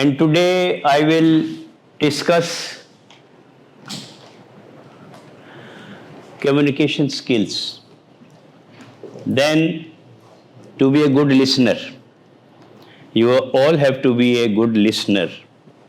And today I will discuss communication skills. Then, to be a good listener, you all have to be a good listener.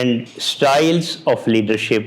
and styles of leadership.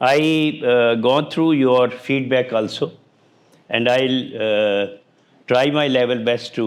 I gone through your feedback also, and I'll try my level best to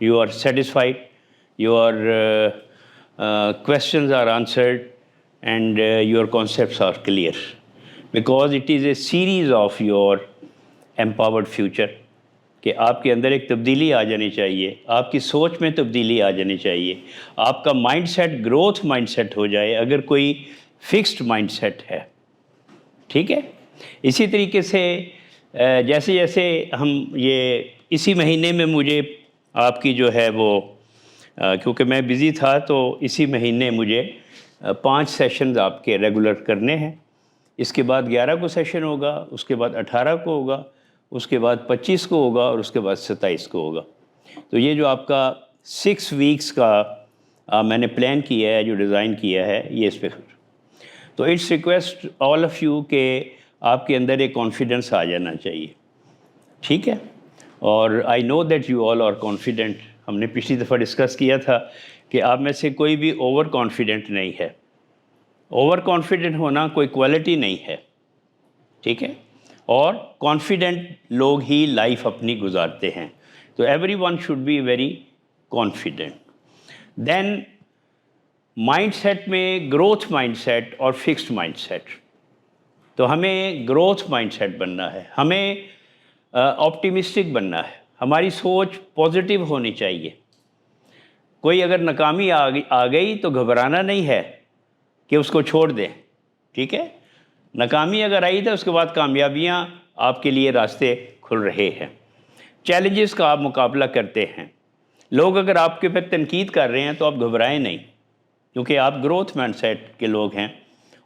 you are satisfied, your questions are answered, and your concepts are clear, because it is a series of your empowered future کہ آپ کے اندر ایک تبدیلی آ جانی چاہیے، آپ کی سوچ میں تبدیلی آ جانی چاہیے، آپ کا mind set growth mind set ہو جائے اگر کوئی فکسڈ مائنڈ سیٹ ہے۔ ٹھیک ہے، اسی طریقے سے جیسے جیسے ہم یہ اسی مہینے میں مجھے آپ کی جو ہے وہ کیونکہ میں بزی تھا تو اسی مہینے مجھے 5 سیشنز آپ کے ریگولر کرنے ہیں۔ اس کے بعد 11 کو سیشن ہوگا، اس کے بعد 18 کو ہوگا، اس کے بعد 25 کو ہوگا اور اس کے بعد 27 کو ہوگا۔ تو یہ جو آپ کا 6 ویکس کا میں نے پلان کیا ہے، جو ڈیزائن کیا ہے، یہ اس پہ تو it's request all of you کہ آپ کے اندر ایک کانفیڈنس آ جانا چاہیے۔ ٹھیک ہے، اور I know that you all are confident. ہم نے پچھلی دفعہ ڈسکس کیا تھا کہ آپ میں سے کوئی بھی اوور کانفیڈنٹ نہیں ہے۔ اوور کانفیڈنٹ ہونا کوئی کوالٹی نہیں ہے، ٹھیک ہے، اور کانفیڈنٹ لوگ ہی لائف اپنی گزارتے ہیں۔ تو everyone should be very confident. Then mindset میں گروتھ مائنڈ سیٹ اور فکسڈ مائنڈ سیٹ۔ تو ہمیں گروتھ مائنڈ سیٹ بننا ہے، ہمیں آپٹیمسٹک بننا ہے، ہماری سوچ پازیٹیو ہونی چاہیے۔ کوئی اگر ناکامی آ گئی تو گھبرانا نہیں ہے کہ اس کو چھوڑ دیں، ٹھیک ہے۔ ناکامی اگر آئی تو اس کے بعد کامیابیاں آپ کے لیے راستے کھل رہے ہیں، چیلنجز کا آپ مقابلہ کرتے ہیں۔ لوگ اگر آپ کے پہ تنقید کر رہے ہیں تو آپ گھبرائیں نہیں، کیونکہ آپ گروتھ مائنڈ سیٹ کے لوگ ہیں،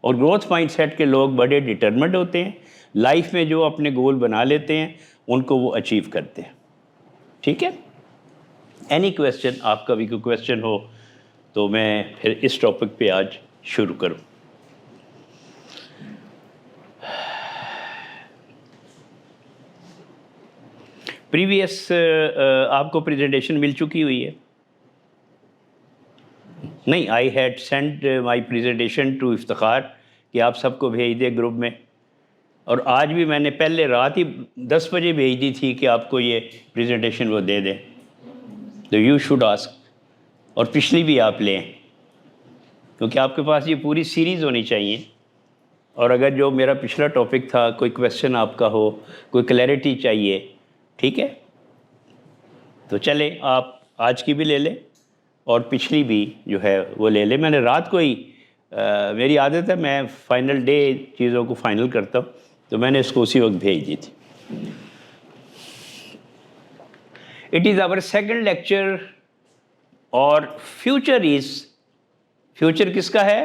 اور گروتھ مائنڈ سیٹ کے لوگ بڑے ڈٹرمنڈ ہوتے ہیں، لائف میں جو اپنے گول بنا لیتے ہیں ان کو وہ اچیو کرتے ہیں۔ ٹھیک ہے، اینی کویسچن، آپ کا بھی کوئی کویسچن ہو تو میں پھر اس ٹاپک پہ آج شروع کروں۔ پریویس آپ کو پریزنٹیشن مل چکی ہوئی ہے؟ نہیں، I had send my presentation to Iftikhar کہ آپ سب کو بھیج دیں گروپ میں، اور آج بھی میں نے پہلے رات ہی 10 بجے بھیج دی تھی کہ آپ کو یہ پریزنٹیشن وہ دے دیں۔ تو یو شوڈ آسک، اور پچھلی بھی آپ لیں، کیونکہ آپ کے پاس یہ پوری سیریز ہونی چاہیے۔ اور اگر جو میرا پچھلا ٹاپک تھا، کوئی کویسچن آپ کا ہو، کوئی کلیئرٹی چاہیے، ٹھیک ہے، تو چلیں آپ آج کی بھی لے لیں اور پچھلی بھی جو ہے وہ لے لیں۔ میں نے رات کو ہی میری عادت ہے، میں فائنل ڈے چیزوں کو فائنل کرتا ہوں، تو میں نے اس کو اسی وقت بھیج دی تھی۔ It is our second lecture, اور فیوچر کس کا ہے؟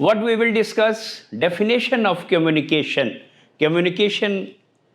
What we will discuss, definition of communication. Communication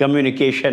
Communication,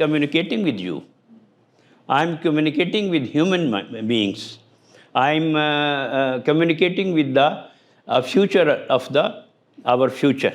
communicating with you. I am communicating with human beings. I am communicating with the future of our future.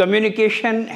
communication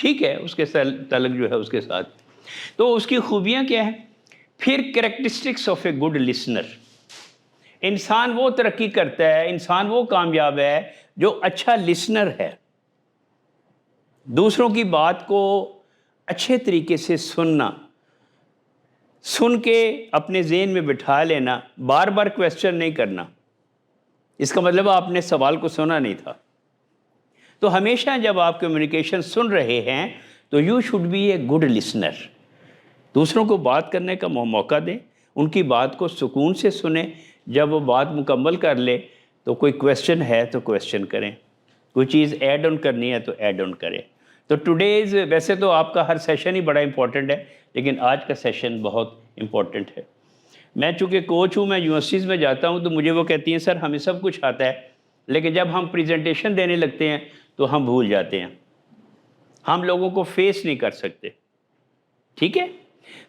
ٹھیک ہے، اس کے تعلق جو ہے اس کے ساتھ. تو اس کی خوبیاں کیا ہیں؟ پھر characteristics of a good listener. انسان وہ ترقی کرتا ہے، انسان وہ کامیاب ہے جو اچھا لسنر ہے. دوسروں کی بات کو اچھے طریقے سے سننا، سن کے اپنے ذہن میں بٹھا لینا، بار بار کویسچن نہیں کرنا. اس کا مطلب آپ نے سوال کو سنا نہیں تھا. تو ہمیشہ جب آپ کمیونیکیشن سن رہے ہیں تو you should be a good listener. دوسروں کو بات کرنے کا موقع دیں، ان کی بات کو سکون سے سنیں. جب وہ بات مکمل کر لے تو کوئی کویسچن ہے تو کویسچن کریں، کوئی چیز ایڈ آن کرنی ہے تو ایڈ آن کریں. تو ٹوڈیز، ویسے تو آپ کا ہر سیشن ہی بڑا امپورٹنٹ ہے، لیکن آج کا سیشن بہت امپورٹنٹ ہے. میں چونکہ کوچ ہوں، میں یونیورسٹیز میں جاتا ہوں تو مجھے وہ کہتی ہیں سر ہمیں سب کچھ آتا ہے، لیکن جب ہم پریزنٹیشن دینے لگتے ہیں تو ہم بھول جاتے ہیں، ہم لوگوں کو فیس نہیں کر سکتے. ٹھیک ہے؟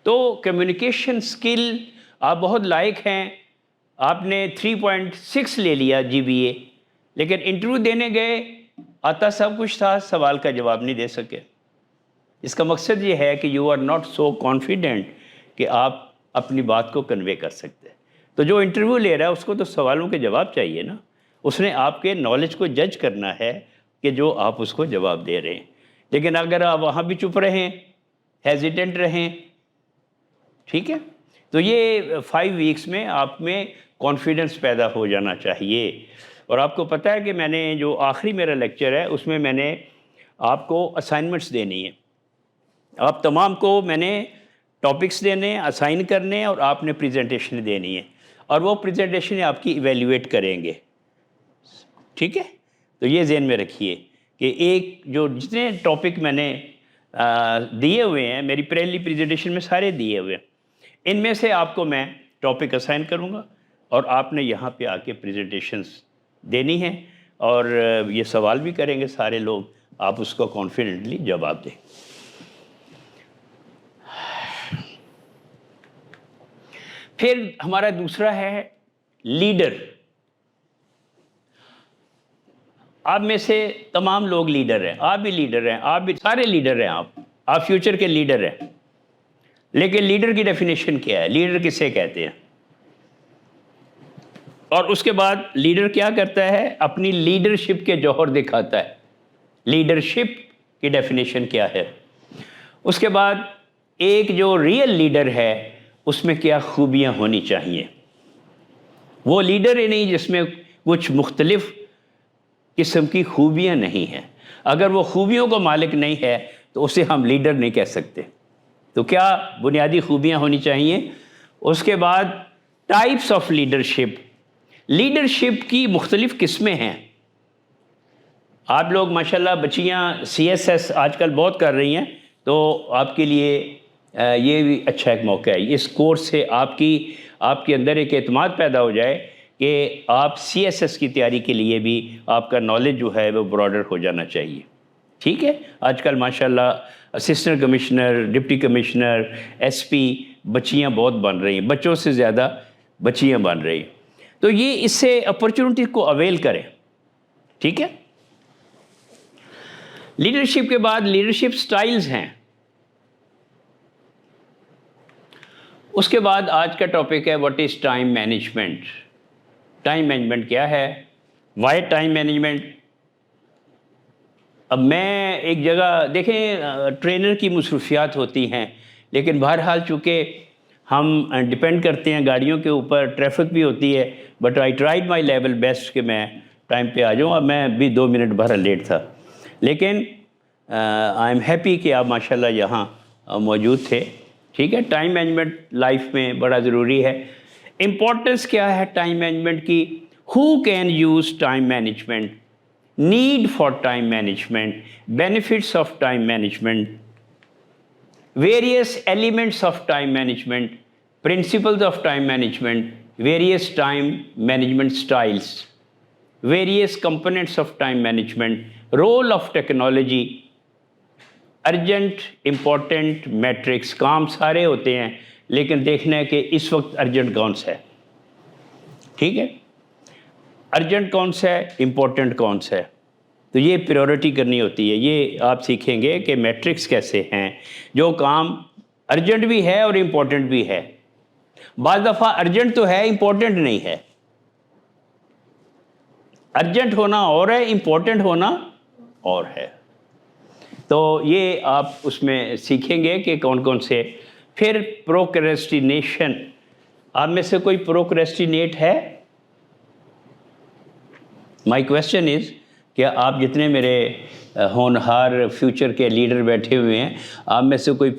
تو کمیونیکیشن سکل آپ بہت لائق ہیں. آپ نے 3.6 لے لیا GPA، لیکن انٹرویو دینے گئے، آتا سب کچھ تھا، سوال کا جواب نہیں دے سکے. اس کا مقصد یہ ہے کہ you are not so confident کہ آپ اپنی بات کو کنوے کر سکتے. تو جو انٹرویو لے رہا ہے اس کو تو سوالوں کے جواب چاہیے نا. اس نے آپ کے نالج کو جج کرنا ہے کہ جو آپ اس کو جواب دے رہے ہیں. لیکن اگر آپ وہاں بھی چپ رہیں، ہیزیٹنٹ رہیں، ٹھیک ہے، تو یہ 5 ویکس میں آپ میں کانفیڈنس پیدا ہو جانا چاہیے. اور آپ کو پتہ ہے کہ میں نے جو آخری میرا لیکچر ہے اس میں میں نے آپ کو اسائنمنٹس دینی ہے. آپ تمام کو میں نے ٹاپکس دینے، اسائن کرنے، اور آپ نے پریزنٹیشن دینی ہے، اور وہ پریزنٹیشن آپ کی ایویلیویٹ کریں گے. ٹھیک ہے؟ تو یہ ذہن میں رکھیے کہ ایک جو جتنے ٹاپک میں نے دیے ہوئے ہیں، میری پہلی پریزنٹیشن میں سارے دیے ہوئے ہیں، ان میں سے آپ کو میں ٹاپک اسائن کروں گا اور آپ نے یہاں پہ آ کے پریزنٹیشنز دینی ہے، اور یہ سوال بھی کریں گے سارے لوگ، آپ اس کو کانفیڈنٹلی جواب دیں. پھر ہمارا دوسرا ہے لیڈر. آپ میں سے تمام لوگ لیڈر ہیں، آپ بھی لیڈر ہیں، آپ بھی سارے لیڈر ہیں، آپ فیوچر کے لیڈر ہیں. لیکن لیڈر کی ڈیفینیشن کیا ہے؟ لیڈر کسے کہتے ہیں؟ اور اس کے بعد لیڈر کیا کرتا ہے؟ اپنی لیڈرشپ کے جوہر دکھاتا ہے. لیڈرشپ کی ڈیفینیشن کیا ہے؟ اس کے بعد ایک جو ریئل لیڈر ہے اس میں کیا خوبیاں ہونی چاہیے؟ وہ لیڈر ہی نہیں جس میں کچھ مختلف قسم کی خوبیاں نہیں ہیں. اگر وہ خوبیوں کو مالک نہیں ہے تو اسے ہم لیڈر نہیں کہہ سکتے. تو کیا بنیادی خوبیاں ہونی چاہیے؟ اس کے بعد ٹائپس آف لیڈرشپ. لیڈرشپ کی مختلف قسمیں ہیں. آپ لوگ ماشاءاللہ بچیاں CSS آج کل بہت کر رہی ہیں، تو آپ کے لیے یہ بھی اچھا ایک موقع ہے. اس کورس سے آپ کے اندر ایک اعتماد پیدا ہو جائے کہ آپ CSS کی تیاری کے لیے بھی آپ کا نالج جو ہے وہ براڈر ہو جانا چاہیے. ٹھیک ہے؟ آج کل ماشاءاللہ assistant commissioner, deputy commissioner, SP بچیاں بہت بن رہی ہیں، بچوں سے زیادہ بچیاں بن رہی ہیں. تو یہ اس سے اپرچونٹی کو اویل کریں. ٹھیک ہے؟ لیڈرشپ کے بعد لیڈرشپ سٹائلز ہیں. اس کے بعد آج کا ٹاپک ہے what is time management. Time management کیا ہے؟ Why time management? اب میں ایک جگہ دیکھیں، ٹرینر کی مصروفیات ہوتی ہیں، لیکن بہرحال چونکہ ہم ڈپینڈ کرتے ہیں گاڑیوں کے اوپر، ٹریفک بھی ہوتی ہے، but I tried my level best کہ میں ٹائم پہ آ جاؤں. اب میں بھی 2 منٹ بہرحال لیٹ تھا، لیکن آئی ایم ہیپی کہ آپ ماشاءاللہ یہاں موجود تھے. ٹھیک ہے؟ ٹائم مینجمنٹ لائف میں بڑا ضروری ہے. امپورٹنس کیا ہے ٹائم مینجمنٹ کی؟ Who can use time management? need for time management, benefits of time management, various elements of time management, principles of time management, various time management styles, various components of time management, role of technology, urgent, important, metrics. کام سارے ہوتے ہیں لیکن دیکھنا ہے کہ اس وقت urgent کون سا ہے. ٹھیک ہے؟ ارجنٹ کون سا ہے، امپورٹنٹ کون سا ہے. تو یہ پریورٹی کرنی ہوتی ہے. یہ آپ سیکھیں گے کہ میٹرکس کیسے ہیں. جو کام ارجنٹ بھی ہے اور امپورٹنٹ بھی ہے. بعض دفعہ ارجنٹ تو ہے، امپورٹنٹ نہیں ہے. ارجنٹ ہونا اور ہے، امپورٹنٹ ہونا اور ہے. تو یہ آپ اس میں سیکھیں گے کہ کون کون سے. پھر پروکریسٹینیشن. آپ میں سے کوئی پروکریسٹینیٹ ہے؟ مائی کویسچن از کہ آپ جتنے میرے ہونہار فیوچر کے لیڈر بیٹھے ہوئے ہیں، آپ میں سے کوئی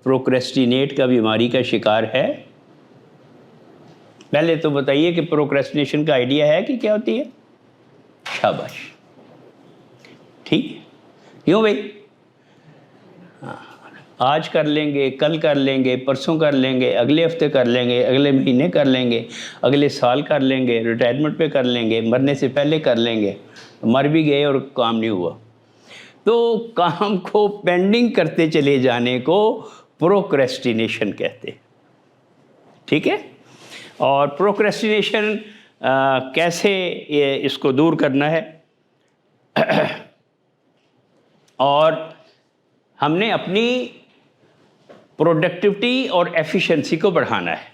پروکریسٹینیٹ کا بیماری کا شکار ہے؟ پہلے تو بتائیے کہ پروکریسٹینیشن کا آئیڈیا ہے کہ کیا ہوتی ہے؟ شاباش. ٹھیک ہے. کیوں بھائی؟ آج کر لیں گے، کل کر لیں گے، پرسوں کر لیں گے، اگلے ہفتے کر لیں گے، اگلے مہینے کر لیں گے، اگلے سال کر لیں گے، ریٹائرمنٹ پہ کر لیں گے، مرنے سے پہلے کر لیں گے. مر بھی گئے اور کام نہیں ہوا. تو کام کو پینڈنگ کرتے چلے جانے کو پروکریسٹینیشن کہتے ہیں. ٹھیک ہے. اور پروکریسٹینیشن کیسے اس کو دور کرنا ہے؟ اور ہم نے اپنی پروڈکٹیوٹی اور ایفیشنسی کو بڑھانا ہے.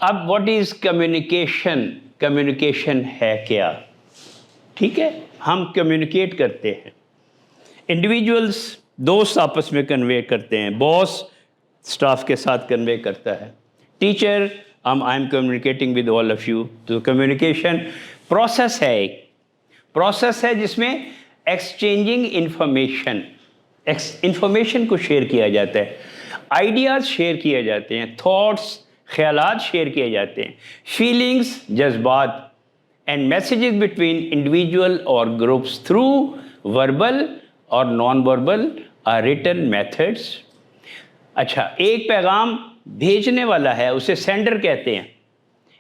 اب واٹ از کمیونیکیشن؟ کمیونیکیشن ہے کیا؟ ٹھیک ہے. ہم کمیونیکیٹ کرتے ہیں. انڈیویجولس، دوست آپس میں کنوے کرتے ہیں. باس اسٹاف کے ساتھ کنوے کرتا ہے. Teacher, I am communicating with all of you. تو کمیونیکیشن پروسیس ہے. ایک پروسیس ہے جس میں ایکسچینجنگ انفارمیشن کو شیئر کیا جاتا ہے. آئیڈیاز شیئر کیے جاتے ہیں. تھاٹس، خیالات شیئر کیے جاتے ہیں. فیلنگس، جذبات اینڈ میسیجز بٹوین انڈیویجول اور گروپس تھرو وربل اور نان وربل اور ریٹن میتھڈس. اچھا، ایک پیغام بھیجنے والا ہے، اسے سینڈر کہتے ہیں.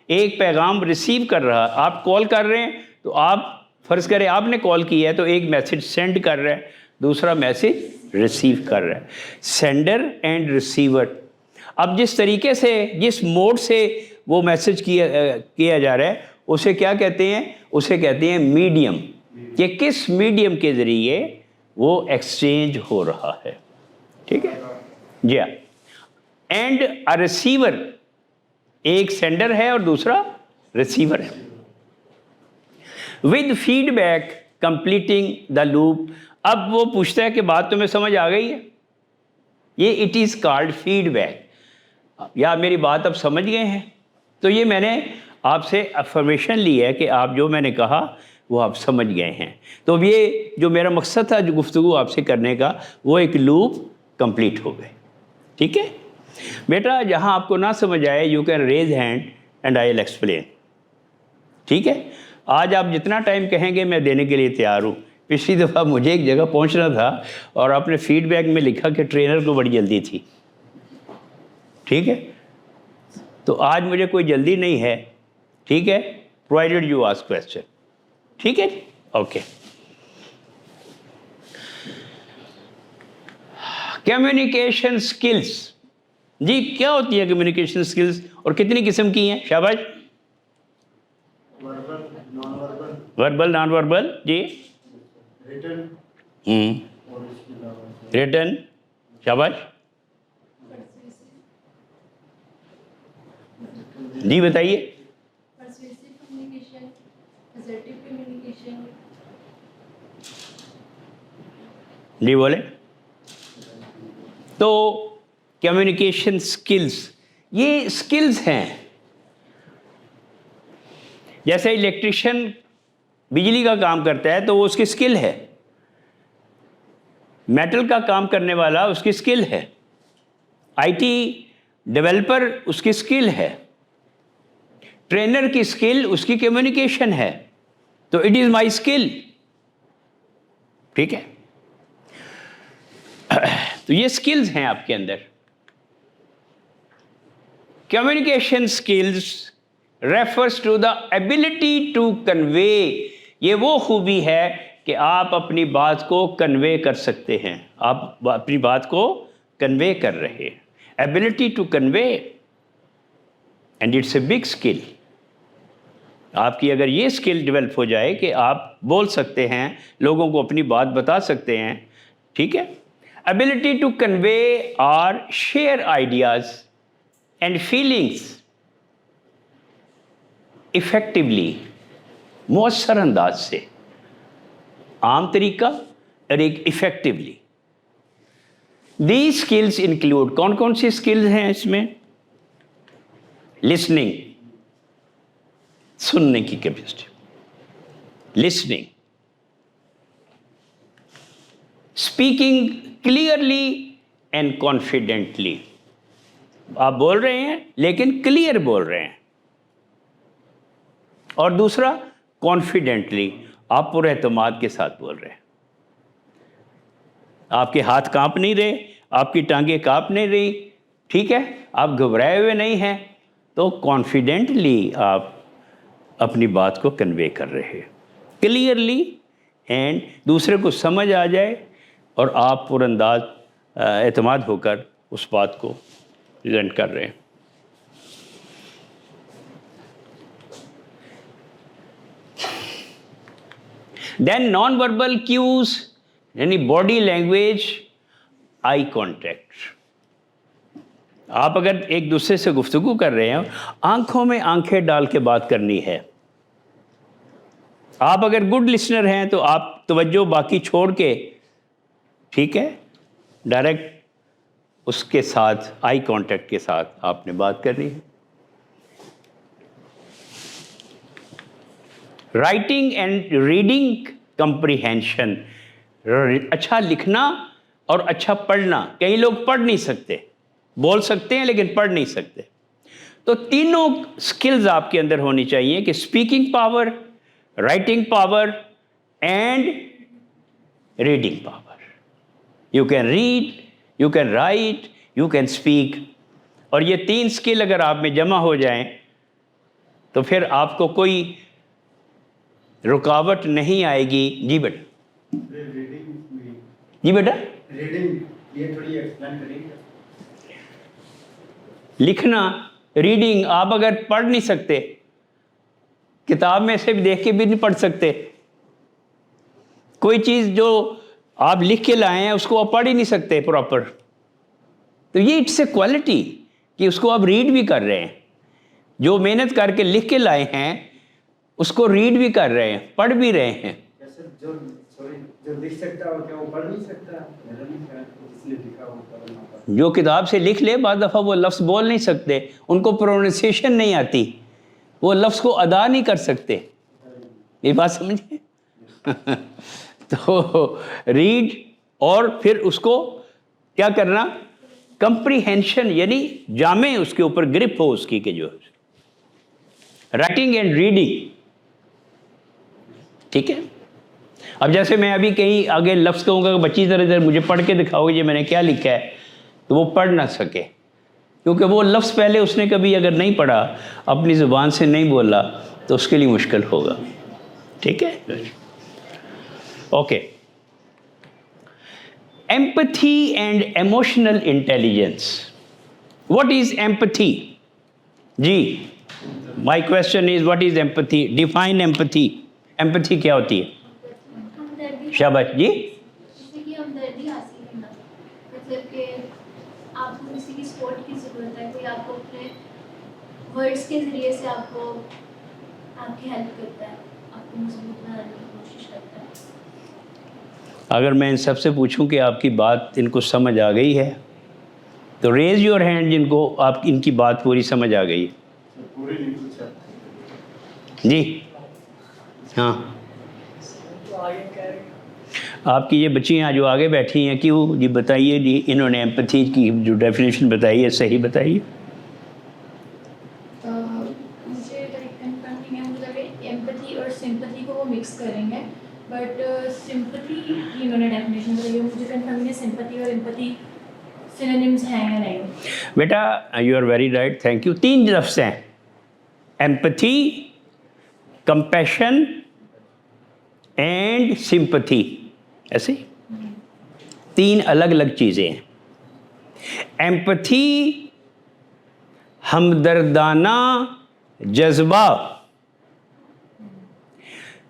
ایک پیغام ریسیو کر رہا، آپ کال کر رہے ہیں تو آپ فرض کریں آپ نے کال کی ہے تو ایک میسیج سینڈ کر رہا ہے، دوسرا میسیج ریسیو کر رہا ہے. Sender and receiver. اب جس طریقے سے، جس موڈ سے وہ میسیج کیا جا رہا ہے اسے کیا کہتے ہیں؟ اسے کہتے ہیں میڈیم. کہ کس میڈیم کے ذریعے وہ ایکسچینج ہو رہا ہے. ٹھیک ہے جی ہاں. اینڈ اے ریسیور، ایک سینڈر ہے اور دوسرا ریسیور ہے. With feedback completing the loop. اب وہ پوچھتا ہے کہ بات تمہیں سمجھ آ گئی ہے؟ یہ it is called feedback. یا میری بات اب سمجھ گئے ہیں؟ تو یہ میں نے آپ سے افرمیشن لی ہے کہ آپ جو میں نے کہا وہ آپ سمجھ گئے ہیں. تو اب یہ جو میرا مقصد تھا جو گفتگو آپ سے کرنے کا، وہ ایک لوپ کمپلیٹ ہو گئے. ٹھیک ہے بیٹا. جہاں آپ کو نہ سمجھ آئے you can raise hand and I will explain. ٹھیک ہے. آج آپ جتنا ٹائم کہیں گے میں دینے کے لیے تیار ہوں. پچھلی دفعہ مجھے ایک جگہ پہنچنا تھا اور آپ نے فیڈ بیک میں لکھا کہ ٹرینر کو بڑی جلدی تھی. ٹھیک ہے. تو آج مجھے کوئی جلدی نہیں ہے. ٹھیک ہے. Provided you ask question. ٹھیک ہے. اوکے. Communication skills. جی کیا ہوتی ہے کمیونیکیشن اسکلس اور کتنی قسم کی ہیں؟ شاباش. Verbal, non verbal. جی ریٹن. شاباش. جی بتائیے. جی بولے. تو کمیونیکیشن سکلز، یہ سکلز ہیں. جیسے الیکٹریشین بجلی کا کام کرتا ہے تو وہ اس کی سکل ہے. میٹل کا کام کرنے والا اس کی سکل ہے. آئی ٹی ڈیولپر اس کی سکل ہے. ٹرینر کی سکل اس کی کمیونیکیشن ہے. تو اٹ از مائی سکل. ٹھیک ہے. تو یہ سکلز ہیں آپ کے اندر. Communication skills refers to the ability to convey. یہ وہ خوبی ہے کہ آپ اپنی بات کو کنوے کر سکتے ہیں. آپ اپنی بات کو کنوے کر رہے ہیں. Ability to convey and it's a big skill. آپ کی اگر یہ اسکل ڈیولپ ہو جائے کہ آپ بول سکتے ہیں، لوگوں کو اپنی بات بتا سکتے ہیں، ٹھیک ہے. ابلٹی ٹو کنوے اور share ideas and feelings effectively, مؤثر انداز سے، عام طریقہ اور ایک افیکٹولی. دیز اسکلز انکلوڈ، کون کون سی اسکلز ہیں اس میں؟ لسننگ، سننے کی capacity, listening, speaking clearly and confidently, آپ بول رہے ہیں لیکن کلیئر بول رہے ہیں. اور دوسرا کانفیڈنٹلی، آپ پر اعتماد کے ساتھ بول رہے ہیں، آپ کے ہاتھ کانپ نہیں رہے، آپ کی ٹانگیں کانپ نہیں رہی، ٹھیک ہے، آپ گھبرائے ہوئے نہیں ہیں، تو کانفیڈنٹلی آپ اپنی بات کو کنوے کر رہے ہیں کلیئرلی، اینڈ دوسرے کو سمجھ آ جائے اور آپ پر انداز اعتماد ہو کر اس بات کو پریزنٹ کر رہے ہیں. دین نان وربل کیوز، یعنی باڈی لینگویج، آئی کانٹیکٹ. آپ اگر ایک دوسرے سے گفتگو کر رہے ہیں، آنکھوں میں آنکھیں ڈال کے بات کرنی ہے. آپ اگر گڈ لسنر ہیں تو آپ توجہ باقی چھوڑ کے، ٹھیک ہے، ڈائریکٹ اس کے ساتھ آئی کانٹیکٹ کے ساتھ آپ نے بات کرنی ہے. رائٹنگ اینڈ ریڈنگ کمپریہینشن، اچھا لکھنا اور اچھا پڑھنا. کئی لوگ پڑھ نہیں سکتے، بول سکتے ہیں لیکن پڑھ نہیں سکتے. تو تینوں سکلز آپ کے اندر ہونی چاہیے کہ speaking power, writing power and reading power. You can read, you can write, you can speak. اور یہ تین سکل اگر آپ میں جمع ہو جائیں تو پھر آپ کو کوئی رکاوٹ نہیں آئے گی. جی بیٹا، جی بیٹا، لکھنا، ریڈنگ، آپ اگر پڑھ نہیں سکتے، کتاب میں سے بھی دیکھ کے بھی نہیں پڑھ سکتے، کوئی چیز جو آپ لکھ کے لائے ہیں اس کو آپ پڑھ ہی نہیں سکتے پراپر، تو یہ اٹس اے کوالٹی کہ اس کو آپ ریڈ بھی کر رہے ہیں. جو محنت کر کے لکھ کے لائے ہیں اس کو ریڈ بھی کر رہے ہیں، پڑھ بھی رہے ہیں. جو کتاب سے لکھ لے، بعض دفعہ وہ لفظ بول نہیں سکتے، ان کو پروننسیشن نہیں آتی، وہ لفظ کو ادا نہیں کر سکتے. یہ بات سمجھے؟ تو ریڈ اور پھر اس کو کیا کرنا، کمپریہینشن، یعنی جامع اس کے اوپر گرپ ہو اس کی، کہ جو رائٹنگ اینڈ ریڈنگ، ٹھیک ہے. اب جیسے میں ابھی کہیں آگے لفظ کہوں گا کہ بچی ذرا مجھے پڑھ کے دکھاؤ گے یہ میں نے کیا لکھا ہے، تو وہ پڑھ نہ سکے، کیونکہ وہ لفظ پہلے اس نے کبھی اگر نہیں پڑھا، اپنی زبان سے نہیں بولا، تو اس کے لیے مشکل ہوگا. ٹھیک ہے، okay. Empathy and emotional intelligence. What is empathy? جی، my question is what is empathy? Define empathy. Empathy کیا ہوتی ہے؟ شاباش جی. جیسے کہ ہمدردی حاصل کرنا، مطلب کہ آپ کو کسی کی سپورٹ کی ضرورت ہے، کوئی آپ کو اپنے ورڈس کے ذریعے سے آپ کی ہیلپ کرتا ہے، آپ کو مضبوط بنانے کی کوشش کرتا ہے. اگر میں ان سب سے پوچھوں کہ آپ کی بات ان کو سمجھ آ گئی ہے تو ریز یور ہینڈ جن کو آپ ان کی بات پوری سمجھ آ گئی. جی ہاں، آپ کی یہ بچیاں جو آگے بیٹھی ہیں کیوں؟ جی بتائیے، جی انہوں نے ایمپتھی کی جو ڈیفینیشن بتائی ہے صحیح بتائیے. مجھے کنفرم نہیں ہے، مجھے ایمپتھی اور سمپتھی کو وہ مکس کریں گے، بٹ سمپتھی کی انہوں نے ڈیفینیشن بتائی ہے، مجھے کنفرم نہیں ہے سمپتھی اور ایمپتھی سینونیمز ہیں یا نہیں. بیٹا you are very right, thank you. تین لفظ ہیں، ایمپتھی، کمپیشن اینڈ سمپتھی. ایسے تین الگ الگ چیزیں ہیں. ایمپتھی ہمدردانہ جذبہ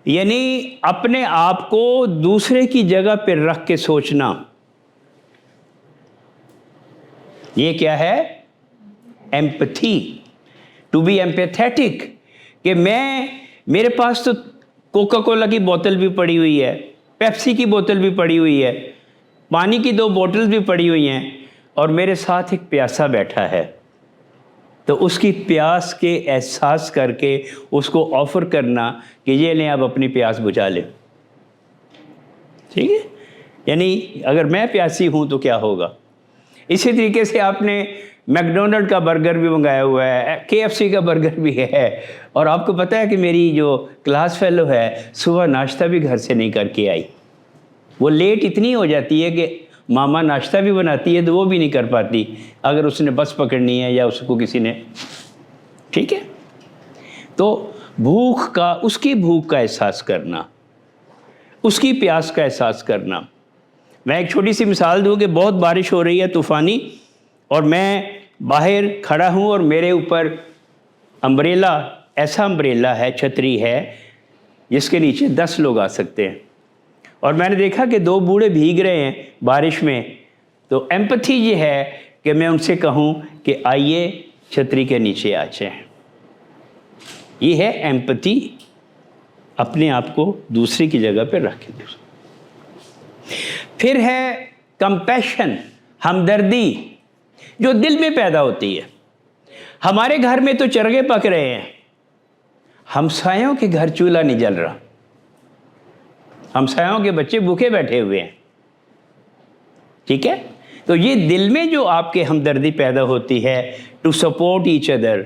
یعنی اپنے آپ کو دوسرے کی جگہ پہ رکھ کے سوچنا. یہ کیا ہے؟ ایمپتھی. To be empathetic. کہ میرے پاس تو کوکا کولا کی بوتل بھی پڑی ہوئی ہے, پیپسی کی بوتل بھی پڑی ہوئی ہے, پانی کی 2 بوتل بھی پڑی ہوئی ہیں, اور میرے ساتھ ایک پیاسا بیٹھا ہے. تو اس کی پیاس کے احساس کر کے اس کو آفر کرنا کہ یہ لیں آپ اپنی پیاس بجھا لیں. ٹھیک ہے؟ یعنی اگر میں پیاسی ہوں تو کیا ہوگا. اسی طریقے سے آپ نے میک ڈونلڈ کا برگر بھی منگایا ہوا ہے, KFC کا برگر بھی ہے, اور آپ کو پتہ ہے کہ میری جو کلاس فیلو ہے صبح ناشتہ بھی گھر سے نہیں کر کے آئی. وہ لیٹ اتنی ہو جاتی ہے کہ ماما ناشتہ بھی بناتی ہے تو وہ بھی نہیں کر پاتی اگر اس نے بس پکڑنی ہے یا اس کو کسی نے. ٹھیک ہے؟ تو اس کی بھوک کا احساس کرنا, اس کی پیاس کا احساس کرنا. میں ایک چھوٹی سی مثال دوں کہ بہت بارش ہو رہی ہے طوفانی, اور میں باہر کھڑا ہوں اور میرے اوپر امبریلا, ایسا امبریلا ہے, چھتری ہے جس کے نیچے 10 لوگ آ سکتے ہیں, اور میں نے دیکھا کہ 2 بوڑھے بھیگ رہے ہیں بارش میں. تو ایمپتھی یہ ہے کہ میں ان سے کہوں کہ آئیے چھتری کے نیچے آ جائیں. یہ ہے ایمپتھی, اپنے آپ کو دوسرے کی جگہ پہ رکھ کے. پھر ہے کمپیشن, ہمدردی, جو دل میں پیدا ہوتی ہے. ہمارے گھر میں تو چرگے پک رہے ہیں, ہمسایوں کے گھر چولہا نہیں جل رہا, ہمسایوں کے بچے بھوکے بیٹھے ہوئے ہیں. ٹھیک ہے؟ تو یہ دل میں جو آپ کے ہمدردی پیدا ہوتی ہے, to support each other,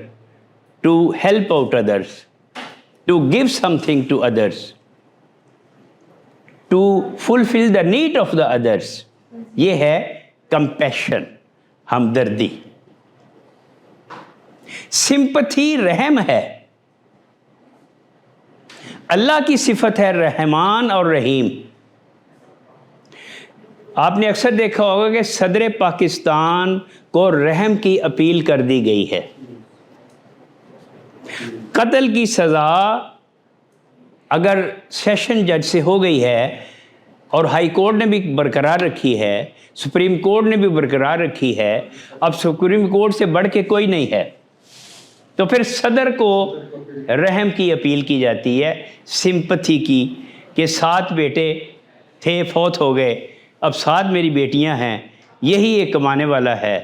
to help out others, to give something to others, to fulfil the need of the others, یہ ہے کمپیشن, ہمدردی. سمپتھی رحم ہے. اللہ کی صفت ہے رحمان اور رحیم. آپ نے اکثر دیکھا ہوگا کہ صدر پاکستان کو رحم کی اپیل کر دی گئی ہے. قتل کی سزا اگر سیشن جج سے ہو گئی ہے اور ہائی کورٹ نے بھی برقرار رکھی ہے, سپریم کورٹ نے بھی برقرار رکھی ہے, اب سپریم کورٹ سے بڑھ کے کوئی نہیں ہے, تو پھر صدر کو رحم کی اپیل کی جاتی ہے, سمپتھی کی, کہ 7 بیٹے تھے فوت ہو گئے, اب 7 میری بیٹیاں ہیں, یہی ایک کمانے والا ہے,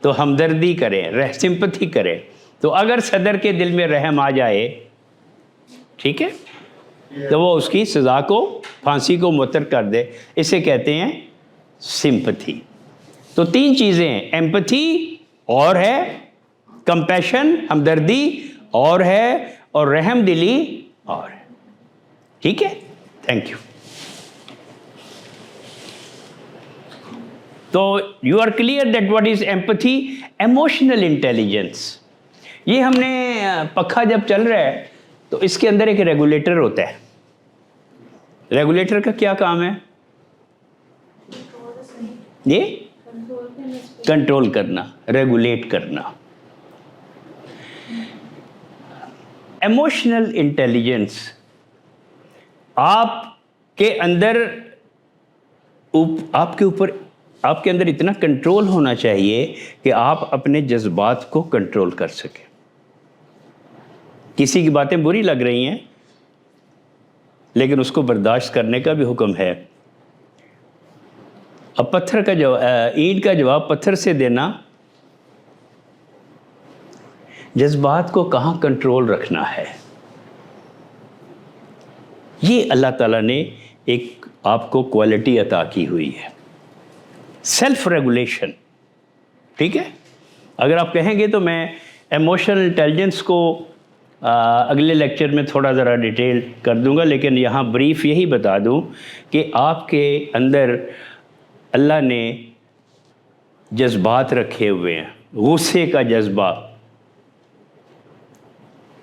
تو ہمدردی کریں, سمپتھی کریں. تو اگر صدر کے دل میں رحم آ جائے, ٹھیک ہے, تو وہ اس کی سزا کو, پھانسی کو معطل کر دے. اسے کہتے ہیں سمپتھی. تو 3 چیزیں ہیں, ایمپتھی اور ہے, کمپیشن ہمدردی اور ہے, اور رحم دلی اور ہے. ٹھیک ہے؟ Thank you. تو you are clear that what is empathy. Emotional intelligence, یہ ہم نے پنکھا جب چل رہا ہے تو اس کے اندر ایک ریگولیٹر ہوتا ہے. ریگولیٹر کا کیا کام ہے؟ یہ کنٹرول کرنا, ریگولیٹ کرنا. ایموشنل انٹیلیجنس آپ کے اندر, آپ کے اوپر, آپ کے اندر اتنا کنٹرول ہونا چاہیے کہ آپ اپنے جذبات کو کنٹرول کر سکیں. کسی کی باتیں بری لگ رہی ہیں لیکن اس کو برداشت کرنے کا بھی حکم ہے. اب پتھر کا اینٹ کا جواب پتھر سے دینا, جذبات کو کہاں کنٹرول رکھنا ہے, یہ اللہ تعالیٰ نے ایک آپ کو کوالٹی عطا کی ہوئی ہے, سیلف ریگولیشن. ٹھیک ہے؟ اگر آپ کہیں گے تو میں ایموشنل انٹیلیجنس کو اگلے لیکچر میں تھوڑا ذرا ڈیٹیل کر دوں گا, لیکن یہاں بریف یہی بتا دوں کہ آپ کے اندر اللہ نے جذبات رکھے ہوئے ہیں. غصے کا جذبہ,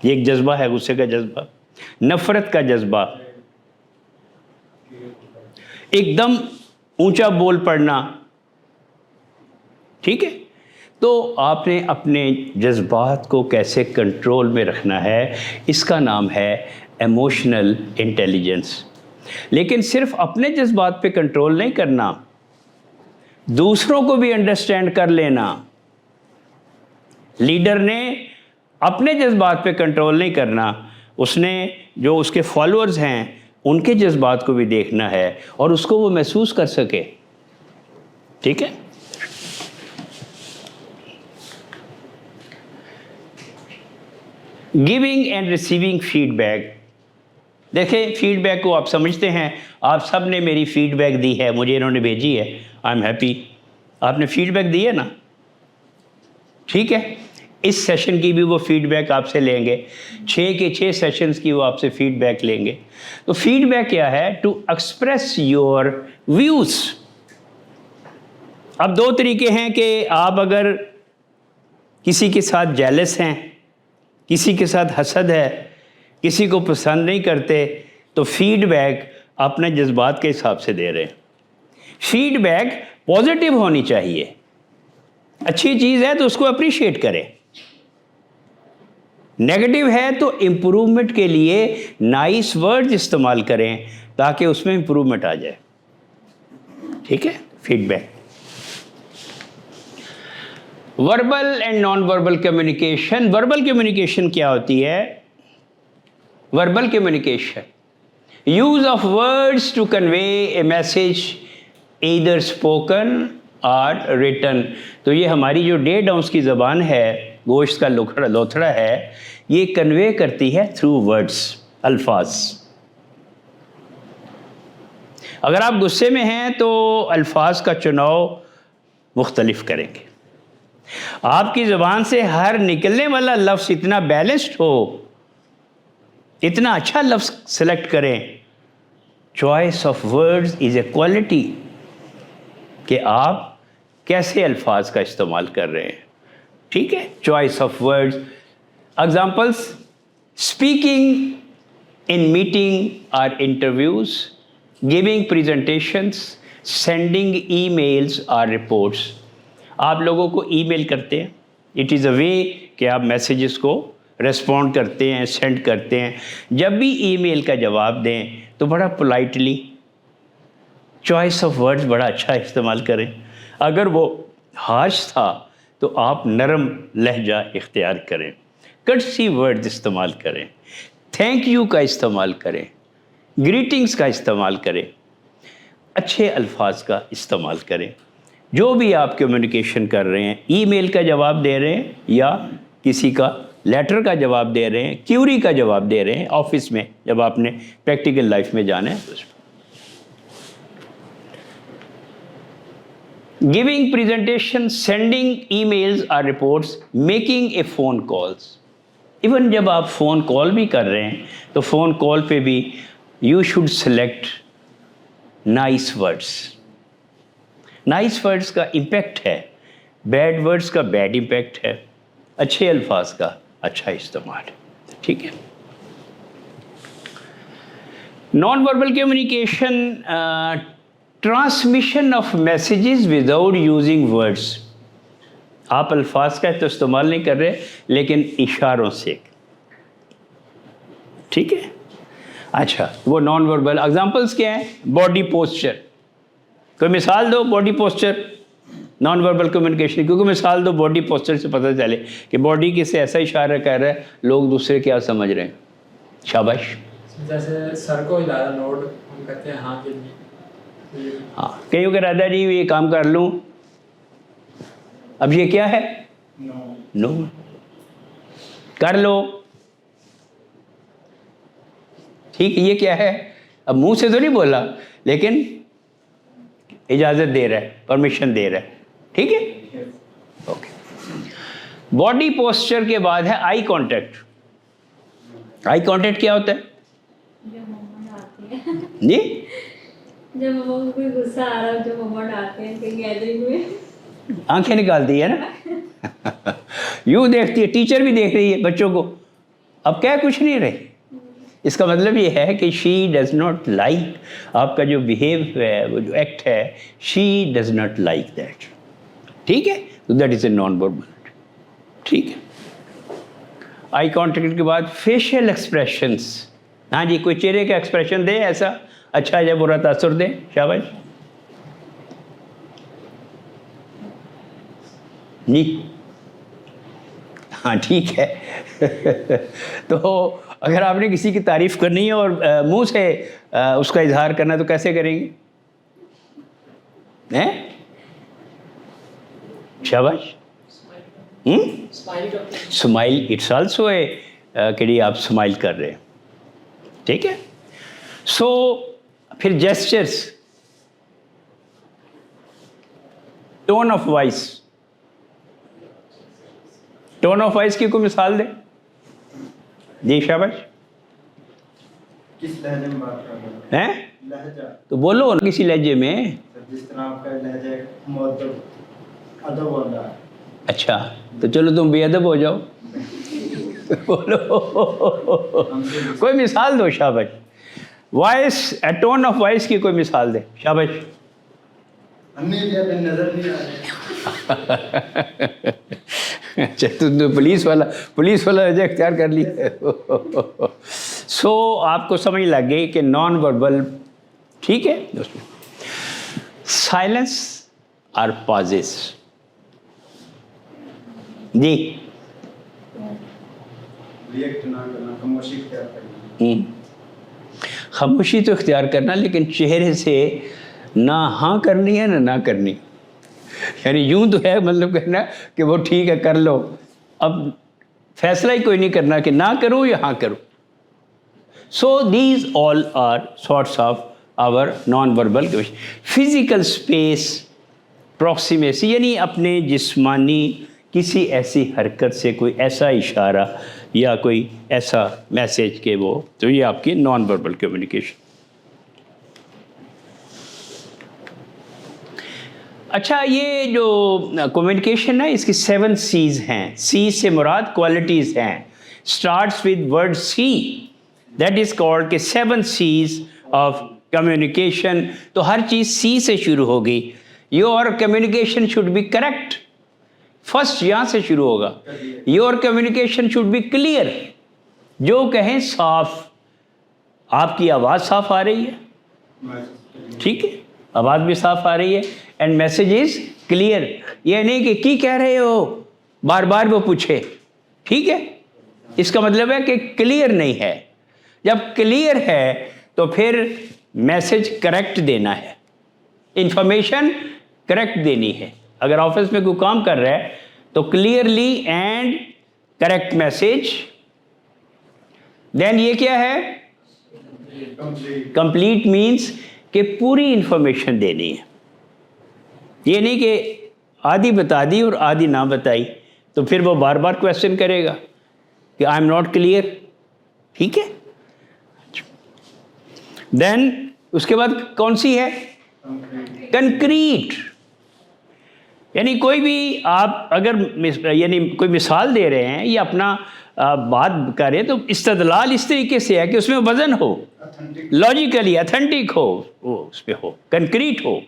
یہ ایک جذبہ ہے, غصے کا جذبہ. نفرت کا جذبہ, ایک دم اونچا بول پڑنا. ٹھیک ہے؟ تو آپ نے اپنے جذبات کو کیسے کنٹرول میں رکھنا ہے, اس کا نام ہے ایموشنل انٹیلیجنس. لیکن صرف اپنے جذبات پہ کنٹرول نہیں کرنا, دوسروں کو بھی انڈرسٹینڈ کر لینا. لیڈر نے اپنے جذبات پہ کنٹرول نہیں کرنا, اس نے جو اس کے فالوورز ہیں ان کے جذبات کو بھی دیکھنا ہے اور اس کو وہ محسوس کر سکے. ٹھیک ہے. Giving and receiving feedback. دیکھیں فیڈ بیک کو آپ سمجھتے ہیں, آپ سب نے میری فیڈ بیک دی ہے, مجھے انہوں نے بھیجی ہے, آئی ایم ہیپی. آپ نے فیڈ بیک دی ہے نا, ٹھیک ہے. اس سیشن کی بھی وہ فیڈ بیک آپ سے لیں گے, 6 کے 6 سیشنز کی وہ آپ سے فیڈ بیک لیں گے. تو فیڈ بیک کیا ہے؟ To express your views. اب 2 طریقے ہیں کہ آپ اگر کسی کے ساتھ جیلس ہیں, کسی کے ساتھ حسد ہے, کسی کو پسند نہیں کرتے, تو فیڈ بیک اپنے جذبات کے حساب سے دے رہے ہیں. فیڈ بیک پازیٹیو ہونی چاہیے, اچھی چیز ہے تو اس کو اپریشیٹ کریں. نیگیٹو ہے تو امپروومنٹ کے لیے نائس ورڈز استعمال کریں تاکہ اس میں امپروومنٹ آ جائے. ٹھیک ہے. Feedback. Verbal and non verbal communication. Verbal communication کیا ہوتی ہے؟ Verbal communication, use of words to convey a message either spoken or written. تو یہ ہماری جو 1.5 اونس کی زبان ہے, گوشت کا لوتھڑا ہے, یہ کنوے کرتی ہے تھرو ورڈز, الفاظ. اگر آپ غصے میں ہیں تو الفاظ کا چناؤ مختلف کریں گے. آپ کی زبان سے ہر نکلنے والا لفظ اتنا بیلنسڈ ہو, اتنا اچھا لفظ سلیکٹ کریں. Choice of words is a quality, کہ آپ کیسے الفاظ کا استعمال کر رہے ہیں. ٹھیک ہے. Choice of words. Examples: speaking in meeting اور interviews, giving presentations, sending e mails اور رپورٹس. آپ لوگوں کو ای میل کرتے ہیں, اٹ از اے وے کہ آپ میسیجز کو ریسپونڈ کرتے ہیں, سینڈ کرتے ہیں. جب بھی ای میل کا جواب دیں تو بڑا پولائٹلی, چوائس آف ورڈز بڑا اچھا استعمال کریں. اگر وہ ہارش تھا تو آپ نرم لہجہ اختیار کریں. کٹسی ورڈز استعمال کریں, تھینک یو کا استعمال کریں, گریٹنگز کا استعمال کریں, اچھے الفاظ کا استعمال کریں. جو بھی آپ کمیونیکیشن کر رہے ہیں, ای میل کا جواب دے رہے ہیں یا کسی کا لیٹر کا جواب دے رہے ہیں, کیوری کا جواب دے رہے ہیں آفس میں جب آپ نے پریکٹیکل لائف میں جانا ہے. Giving presentation, sending e mails اور reports, making a phone calls. Even جب آپ فون کال بھی کر رہے ہیں تو فون کال پہ بھی you should select nice words. Nice words کا امپیکٹ ہے, بیڈ ورڈس کا بیڈ امپیکٹ ہے, اچھے الفاظ کا اچھا استعمال. ٹھیک ہے. Naan verbal communication, transmission of messages without using words. آپ الفاظ کا تو استعمال نہیں کر رہے لیکن اشاروں سے. ٹھیک ہے. اچھا, وہ نان وربل ایگزامپلس کیا ہیں؟ Body posture. کوئی مثال دو body posture non verbal communication. کیونکہ مثال دو باڈی پوسچر سے پتہ چلے کہ باڈی کس سے ایسا اشارہ کر رہا ہے, لوگ دوسرے کیا سمجھ رہے ہیں. شاباش. جیسے سر کو ہلانا, نوٹ ہم کہتے ہیں ہاں کے لیے. ہاں, کئیوں کہ راجا جی یہ کام کر لوں, اب یہ کیا ہے؟ نو. کر لو. ٹھیک ہے. یہ کیا ہے؟ اب منہ سے تو نہیں بولا لیکن اجازت دے رہا ہے, پرمیشن دے رہا ہے. ٹھیک ہے. اوکے. باڈی پوسچر کے بعد ہے آئی کانٹیکٹ. آئی کانٹیکٹ کیا ہوتا ہے جی؟ جب مما کو کوئی غصہ آ رہا ہو, جو مما ڈالتے ہیں کہیں گیدرنگ میں, آنکھیں نکالتی ہے نا, یوں دیکھتی ہے. ٹیچر بھی دیکھ رہی ہے بچوں کو, اب کیا کچھ نہیں رہی. اس کا مطلب یہ ہے کہ شی ڈز ناٹ لائک آپ کا جو بیہیو ہے, وہ جو ایکٹ ہے, she does not like that. ٹھیک ہے. That is a non verbal. ٹھیک ہے. آئی کانٹیکٹ کے بعد فیشیل ایکسپریشنس. ہاں جی کوئی چہرے کا ایکسپریشن دے ایسا اچھا یا برا تاثر دے. شاباش جی ہاں ٹھیک ہے. تو اگر آپ نے کسی کی تعریف کرنی ہے اور منہ سے اس کا اظہار کرنا ہے تو کیسے کریں گے؟ شاباش. اسمائل اٹس آلسو اے کہ جی آپ اسمائل کر رہے ہیں. ٹھیک ہے. سو پھر gestures, tone of voice. Tone of voice کی کوئی مثال دے. جی شاباش. کس لہجے میں بات کر رہے ہیں؟ لہجہ تو بولو کسی لہجے میں. جس طرح آپ کا لہجہ مؤدب ادب والا ہے. اچھا تو چلو تم بے ادب ہو جاؤ. بولو کوئی مثال دو. شاباش. وائس ٹون آف وائس کی کوئی مثال دے. شاباش. نظر نہیں آ رہے. اچھا تم تو پولیس والا وجہ اختیار کر لی. سو آپ کو سمجھ لگ گئی کہ نان وربل. ٹھیک ہے. سائلنس اور پازز. جی ریئیکٹ نہ کرنا، خاموشی اختیار کرنا. خاموشی تو اختیار کرنا لیکن چہرے سے نہ ہاں کرنی ہے نہ کرنی. یعنی یوں تو ہے مطلب کہنا کہ وہ ٹھیک ہے کر لو. اب فیصلہ ہی کوئی نہیں کرنا کہ نہ کروں یا ہاں کروں. So these all are sorts of our non verbal. Physical space, proximity یعنی اپنے جسمانی کسی ایسی حرکت سے کوئی ایسا اشارہ یا کوئی ایسا میسیج کہ وہ، تو یہ آپ کی نان وربل کمیونیکیشن. اچھا یہ جو کمیونیکیشن ہے اس کی 7 C's ہیں. سی سے مراد کوالٹیز ہیں. Starts with word C. That is called کہ 7 C's آف کمیونیکیشن. تو ہر چیز سی سے شروع ہوگی. Your communication should be correct. First یہاں سے شروع ہوگا. Your communication should be clear. جو کہیں صاف. آپ کی آواز صاف آ رہی ہے. ٹھیک ہے. آواز بھی صاف آ رہی ہے. And message is clear. یہ نہیں کہ کی کہہ رہے ہو بار بار وہ پوچھے. ٹھیک ہے. اس کا مطلب ہے کہ کلیئر نہیں ہے. جب کلیئر ہے تو پھر میسیج کریکٹ دینا ہے. انفارمیشن کریکٹ دینی ہے. اگر آفس میں کوئی کام کر رہا ہے تو کلیئرلی اینڈ کریکٹ میسیج. دین یہ کیا ہے؟ کمپلیٹ مینس کہ پوری انفارمیشن دینی ہے. یہ نہیں کہ آدھی بتا دی اور آدھی نہ بتائی تو پھر وہ بار بار کویسچن کرے گا کہ آئی ایم ناٹ کلیئر. ٹھیک ہے. دین اس کے بعد کون سی ہے؟ کنکریٹ. یعنی کوئی بھی آپ اگر یعنی کوئی مثال دے رہے ہیں یا اپنا بات کر رہے ہیں تو استدلال اس طریقے سے ہے کہ اس میں وزن ہو، لاجیکلی اتھینٹک ہو، وہ اس پہ ہو، کنکریٹ ہو.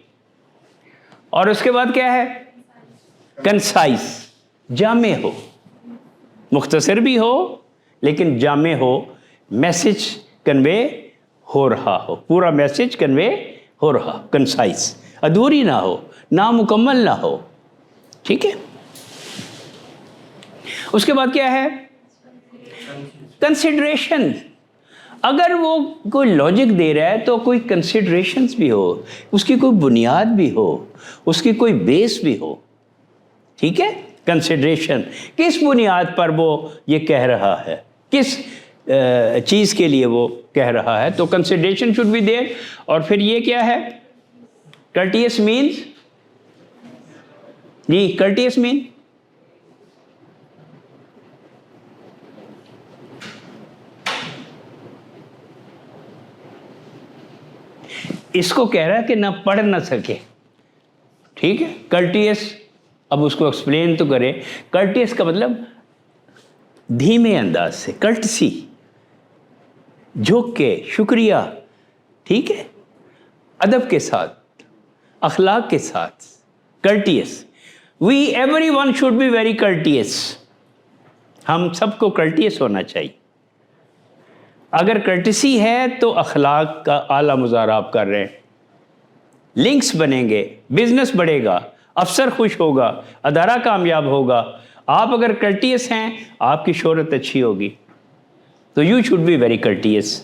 اور اس کے بعد کیا ہے؟ کنسائز. جامع ہو. مختصر بھی ہو لیکن جامع ہو. میسیج کنوے ہو رہا ہو، پورا میسیج کنوے ہو رہا. کنسائز. ادھوری نہ ہو، نامکمل نہ ہو. ٹھیک ہے. اس کے بعد کیا ہے؟ کنسیڈریشن. اگر وہ کوئی لاجک دے رہا ہے تو کوئی کنسیڈریشنز بھی ہو، اس کی کوئی بنیاد بھی ہو، اس کی کوئی بیس بھی ہو. ٹھیک ہے. کنسیڈریشن. کس بنیاد پر وہ یہ کہہ رہا ہے، کس چیز کے لیے وہ کہہ رہا ہے. تو کنسیڈریشن شوڈ بی دیر. اور پھر یہ کیا ہے؟ Courteous means. جی کرٹیس مین اس کو کہہ رہا ہے کہ نہ پڑھ نہ سکے. ٹھیک ہے. کرٹیس اب اس کو ایکسپلین تو کرے. کرٹیس کا مطلب دھیمے انداز سے، کرٹسی، جھک کے، شکریہ. ٹھیک ہے. ادب کے ساتھ، اخلاق کے ساتھ. Courteous. Everyone should be very courteous. ہم سب کو کرٹیس ہونا چاہیے. اگر کرٹسی ہے تو اخلاق کا اعلیٰ مظاہرہ آپ کر رہے ہیں. لنکس بنیں گے, بزنس بڑھے گا, افسر خوش ہوگا, ادارہ کامیاب ہوگا. آپ اگر کرٹیس ہیں آپ کی شہرت اچھی ہوگی. تو you should be very courteous.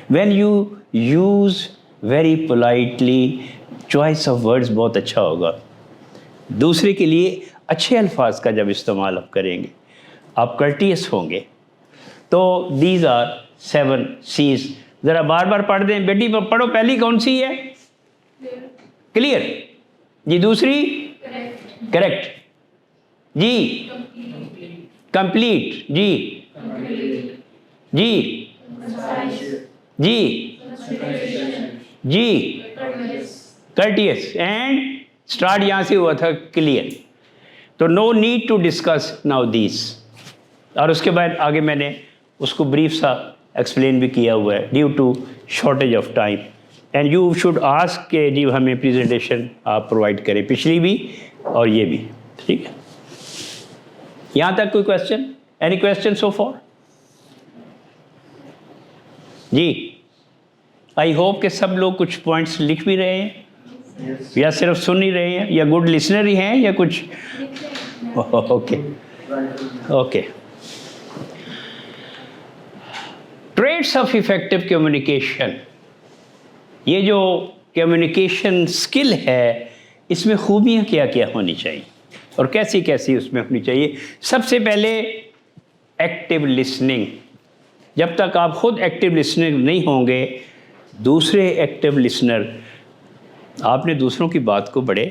When you use very politely, choice of words بہت اچھا ہوگا. دوسرے کے لیے اچھے الفاظ کا جب استعمال آپ کریں گے آپ کرٹیس ہوں گے. تو دیز آر 7 C's. ذرا بار بار پڑھ دیں بیٹی, پڑھو. پہلی کون سی ہے؟ کلیئر جی. دوسری کریکٹ جی. کمپلیٹ جی. جی جی جی. کرٹیس اینڈ اسٹارٹ یہاں سے ہوا تھا کلیئر. تو no need to discuss now this. اور اس کے بعد آگے میں نے اس کو بریف سا ایکسپلین بھی کیا ہوا ہے due to shortage of time. And you should ask کہ جی ہمیں پریزنٹیشن آپ پرووائڈ کریں, پچھلی بھی اور یہ بھی. ٹھیک ہے, یہاں تک کوئی question? Any question so far? جی آئی ہوپ کہ سب لوگ کچھ پوائنٹس لکھ بھی رہے ہیں یا صرف سن ہی رہے ہیں یا گڈ لسنر ہی ہیں یا کچھ. Okay okay. Traits of effective communication. یہ جو کمیونیکیشن اسکل ہے اس میں خوبیاں کیا کیا ہونی چاہیے اور کیسی کیسی اس میں ہونی چاہیے؟ سب سے پہلے ایکٹیو لسننگ. جب تک آپ خود ایکٹیو لسنر نہیں ہوں گے, دوسرے ایکٹیو لسنر, آپ نے دوسروں کی بات کو بڑے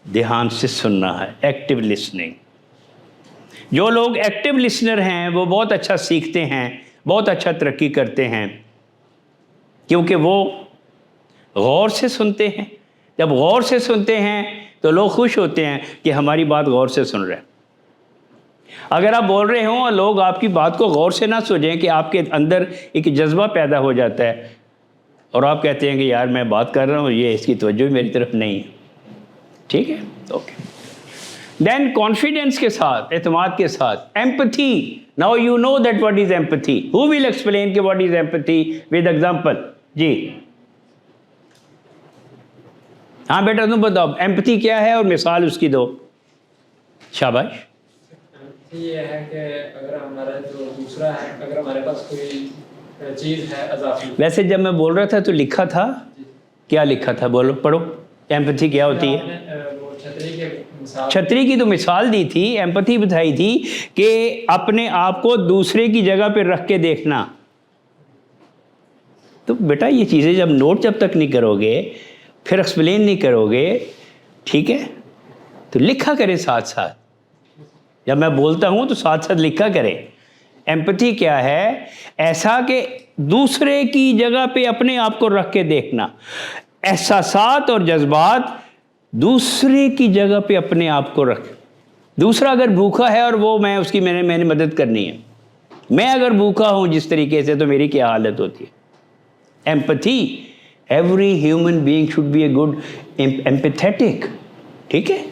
دھیان سے سننا ہے. Active listening. جو لوگ ایکٹیو لسنر ہیں وہ بہت اچھا سیکھتے ہیں, بہت اچھا ترقی کرتے ہیں, کیونکہ وہ غور سے سنتے ہیں. جب غور سے سنتے ہیں تو لوگ خوش ہوتے ہیں کہ ہماری بات غور سے سن رہے ہیں. اگر آپ بول رہے ہوں اور لوگ آپ کی بات کو غور سے نہ سنیں کہ آپ کے اندر ایک جذبہ پیدا ہو جاتا ہے اور آپ کہتے ہیں کہ یار میں بات کر رہا ہوں, یہ اس کی توجہ میری طرف نہیں ہے. ٹھیک ہے, اوکے. دین کانفیڈنس کے ساتھ, اعتماد کے ساتھ. Empathy. Now you know that what is empathy. Who will explain کہ what is empathy with example. جی ہاں بیٹا تم بتاؤ ایمپتھی کیا ہے اور مثال اس کی دو. شاباش. یہ ہے کہ اگر ہمارا جو دوسرا ہے, اگر ہمارے پاس کوئی چیز ہے اضافی. ویسے جب میں بول رہا تھا تو لکھا تھا, کیا لکھا تھا بولو, پڑھو. ایمپتھی کیا ہوتی ہے؟ چھتری کی تو مثال دی تھی. ایمپتھی بتائی تھی کہ اپنے آپ کو دوسرے کی جگہ پہ رکھ کے دیکھنا. تو بیٹا یہ چیزیں جب نوٹ جب تک نہیں کرو گے, پھر ایکسپلین نہیں کرو گے, ٹھیک ہے, تو لکھا کریں ساتھ ساتھ. جب میں بولتا ہوں تو ساتھ ساتھ لکھا کریں. ایمپتھی کیا ہے؟ ایسا کہ دوسرے کی جگہ پہ اپنے آپ کو رکھ کے دیکھنا. احساسات اور جذبات دوسرے کی جگہ پہ اپنے آپ کو رکھ. دوسرا اگر بھوکا ہے اور وہ میں اس کی میں نے مدد کرنی ہے, میں اگر بھوکا ہوں جس طریقے سے, تو میری کیا حالت ہوتی ہے؟ Empathy. Every human being should be a good empathetic. ٹھیک ہے.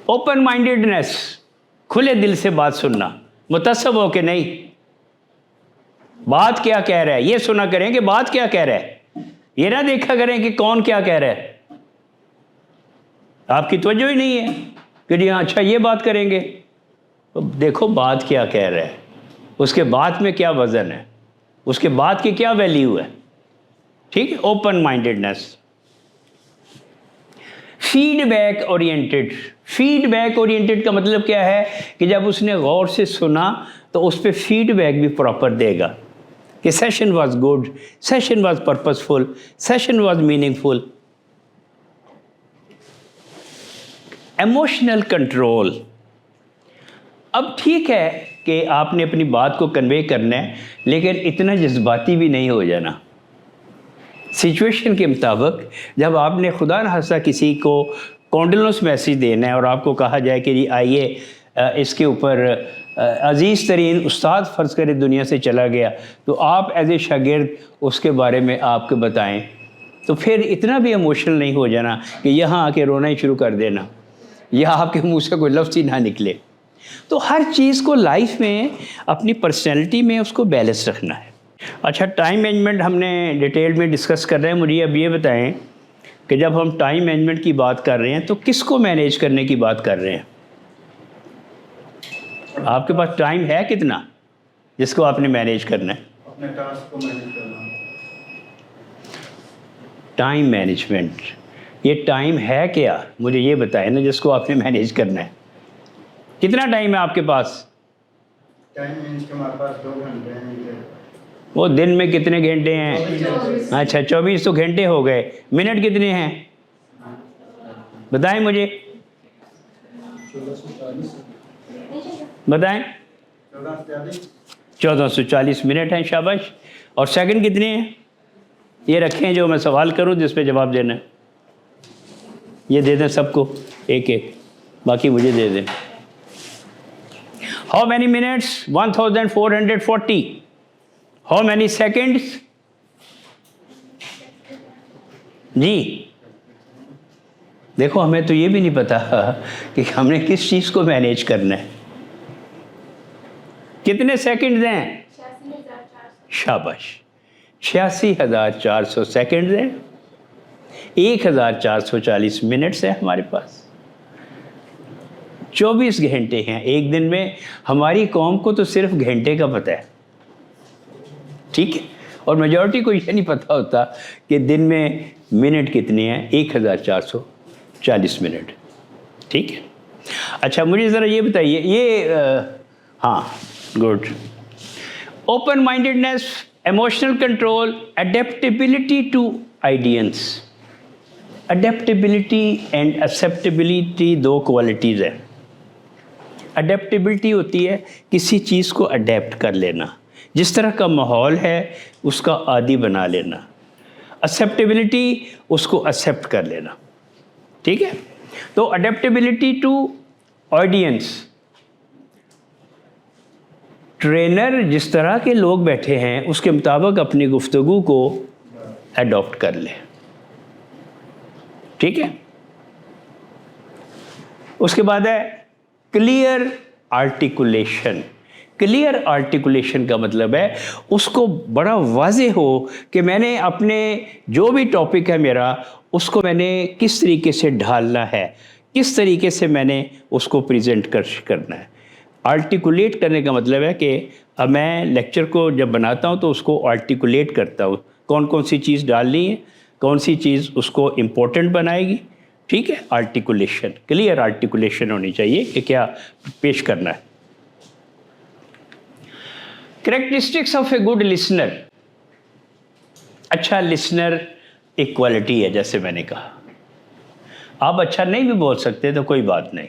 اوپن مائنڈیڈنیس, کھلے دل سے بات سننا, متعصب ہو کے نہیں. بات کیا کہہ رہا ہے یہ سنا کریں کہ بات کیا کہہ رہا ہے, یہ نہ دیکھا کریں کہ کون کیا کہہ رہا ہے. آپ کی توجہ ہی نہیں ہے کہ جی ہاں اچھا یہ بات کریں گے. دیکھو بات کیا کہہ رہا ہے, اس کے بات میں کیا وزن ہے, اس کے بات کی کیا ویلیو ہے. ٹھیک ہے. Open mindedness. Feedback oriented. Feedback oriented کا مطلب کیا ہے کہ جب اس نے غور سے سنا تو اس پہ فیڈ بیک بھی پراپر دے گا کہ session was good, session was purposeful, session was meaningful. Emotional control. اب ٹھیک ہے کہ آپ نے اپنی بات کو کنوے کرنا ہے, لیکن اتنا جذباتی بھی نہیں ہو جانا. سچویشن کے مطابق جب آپ نے خدا نخواستہ کسی کو کانڈولنس میسیج دینا ہے اور آپ کو کہا جائے کہ جی آئیے اس کے اوپر عزیز ترین استاد فرض کرے دنیا سے چلا گیا, تو آپ ایز اے شاگرد اس کے بارے میں آپ کو بتائیں, تو پھر اتنا بھی ایموشنل نہیں ہو جانا کہ یہاں آ کے رونا ہی شروع کر دینا یا آپ کے منہ سے کوئی لفظ ہی نہ نکلے. تو ہر چیز کو لائف میں اپنی پرسنالٹی میں اس کو بیلنس رکھنا ہے. اچھا ٹائم مینجمنٹ ہم نے ڈیٹیل میں ڈسکس کر رہے ہیں. مجھے اب یہ بتائیں کہ جب ہم ٹائم مینجمنٹ کی بات کر رہے ہیں تو کس کو مینیج کرنے کی بات کر رہے ہیں؟ آپ کے پاس ٹائم ہے کتنا جس کو آپ نے مینیج کرنا ہے؟ اپنے ٹاسک کو مینیج کرنا. ٹائم مینجمنٹ، یہ ٹائم ہے کیا؟ مجھے یہ بتائیں نا جس کو آپ نے مینیج کرنا ہے. کتنا ٹائم ہے آپ کے پاس؟ ٹائم مینس کے ہمارے پاس 2 گھنٹے ہیں. وہ دن میں کتنے گھنٹے ہیں؟ اچھا 24 تو گھنٹے ہو گئے. منٹ کتنے ہیں بتائیں مجھے، بتائیں. 1440 منٹ ہیں. شاباش. اور سیکنڈ کتنے ہیں؟ یہ رکھیں جو میں سوال کروں جس پہ جواب دینا ہے. یہ دے دیں سب کو ایک ایک، باقی مجھے دے دیں. How many minutes? 1440. How many seconds? جی دیکھو ہمیں تو یہ بھی نہیں پتا کہ ہم نے کس چیز کو مینیج کرنا ہے. کتنے سیکنڈز ہیں؟ 86,400. شاباش. 86,400 سیکنڈز ہیں. 1,440 منٹس ہیں ہمارے پاس. 24 گھنٹے ہیں ایک دن میں. ہماری قوم کو تو صرف گھنٹے کا پتہ ہے، ٹھیک ہے، اور میجورٹی کو یہ نہیں پتہ ہوتا کہ دن میں منٹ کتنے ہیں. 1,440 منٹ. ٹھیک ہے. اچھا مجھے ذرا یہ بتائیے، یہ ہاں good. Open mindedness, emotional control, adaptability to audience. Adaptability and acceptability 2 qualities ہیں. اڈیپٹیبلٹی ہوتی ہے کسی چیز کو اڈیپٹ کر لینا، جس طرح کا ماحول ہے اس کا عادی بنا لینا. ایکسیپٹیبلٹی اس کو ایکسیپٹ کر لینا. ٹھیک ہے. تو اڈیپٹیبلٹی ٹو آڈینس، ٹرینر جس طرح کے لوگ بیٹھے ہیں اس کے مطابق اپنی گفتگو کو ایڈاپٹ کر لے. ٹھیک ہے. اس کے بعد ہے کلیئر آرٹیکولیشن. کلیئر آرٹیکولیشن کا مطلب ہے اس کو بڑا واضح ہو کہ میں نے اپنے جو بھی ٹاپک ہے میرا اس کو میں نے کس طریقے سے ڈھالنا ہے، کس طریقے سے میں نے اس کو پریزنٹ کرنا ہے. آرٹیکولیٹ کرنے کا مطلب ہے کہ اب میں لیکچر کو جب بناتا ہوں تو اس کو آرٹیکولیٹ کرتا ہوں، کون کون سی چیز ڈالنی ہے، کون سی چیز اس کو امپورٹنٹ بنائے گی. ٹھیک ہے. آرٹیکولیشن، کلیئر آرٹیکولیشن ہونی چاہیے کہ کیا پیش کرنا ہے. Characteristics of a good listener. اچھا لسنر ایک کوالٹی ہے، جیسے میں نے کہا. آپ اچھا نہیں بھی بول سکتے تو کوئی بات نہیں،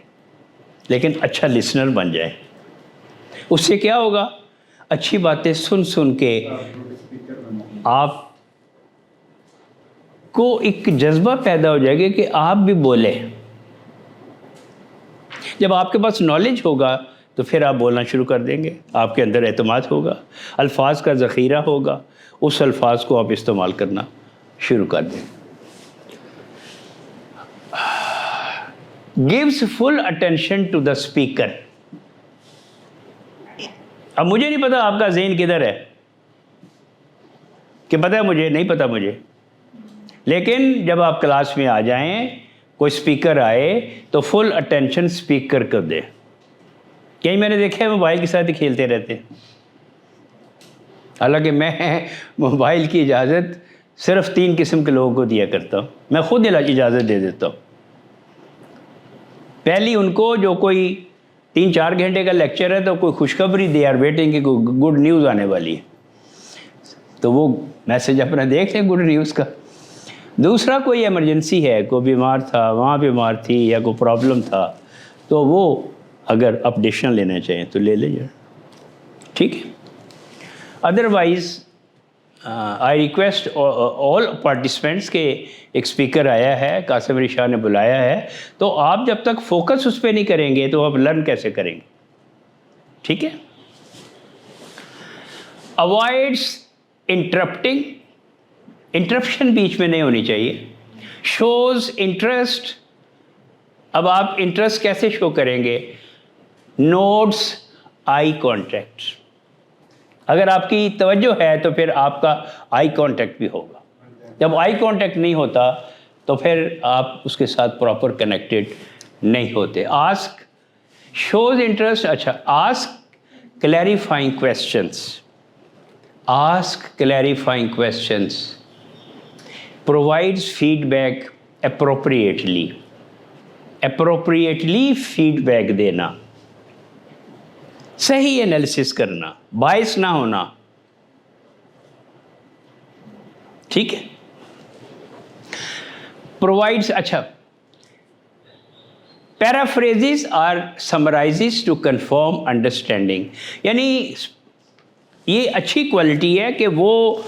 لیکن اچھا لسنر بن جائیں. اس سے کیا ہوگا؟ اچھی باتیں سن سن کے آپ کو ایک جذبہ پیدا ہو جائے گا کہ آپ بھی بولیں. جب آپ کے پاس نالج ہوگا تو پھر آپ بولنا شروع کر دیں گے. آپ کے اندر اعتماد ہوگا، الفاظ کا ذخیرہ ہوگا، اس الفاظ کو آپ استعمال کرنا شروع کر دیں. gives full attention to the speaker. اب مجھے نہیں پتا آپ کا ذہن کدھر ہے، کہ پتہ ہے مجھے نہیں پتا مجھے، لیکن جب آپ کلاس میں آ جائیں، کوئی اسپیکر آئے تو فل اٹینشن اسپیکر کر دے. کہیں میں نے دیکھا ہے موبائل کے ساتھ ہی کھیلتے رہتے ہیں. حالانکہ میں موبائل کی اجازت صرف 3 قسم کے لوگوں کو دیا کرتا ہوں. میں خود اجازت دے دیتا ہوں. پہلی ان کو جو کوئی 3-4 گھنٹے کا لیکچر ہے تو کوئی خوشخبری دے آر ویٹنگ کہ کوئی گڈ نیوز آنے والی ہے، تو وہ میسج اپنا دیکھ لیں گڈ نیوز کا. دوسرا کوئی ایمرجنسی ہے، کوئی بیمار تھا، وہاں بیمار تھی، یا کوئی پرابلم تھا، تو وہ اگر اپڈیشن لینا چاہیں تو لے لیں. ٹھیک ہے. Otherwise I request all participants کہ ایک اسپیکر آیا ہے، قاسم علی شاہ نے بلایا ہے، تو آپ جب تک فوکس اس پہ نہیں کریں گے تو آپ لرن کیسے کریں گے. ٹھیک ہے. اوائڈس انٹرپٹنگ، انٹرپشن بیچ میں نہیں ہونی چاہیے. Shows interest. اب آپ انٹرسٹ کیسے شو کریں گے؟ Notice eye contact. اگر آپ کی توجہ ہے تو پھر آپ کا آئی کانٹیکٹ بھی ہوگا. جب آئی کانٹیکٹ نہیں ہوتا تو پھر آپ اس کے ساتھ پراپر کنیکٹڈ نہیں ہوتے. Ask shows interest. اچھا, ask clarifying questions. Ask clarifying questions. Provides feedback appropriately. Appropriately feedback دینا, صحیح انالیسس کرنا, باعث نہ ہونا. ٹھیک ہے. پرووائڈس. اچھا, پیرافریزز آر سمرائزز ٹو کنفرم انڈرسٹینڈنگ. یعنی یہ اچھی کوالٹی ہے کہ وہ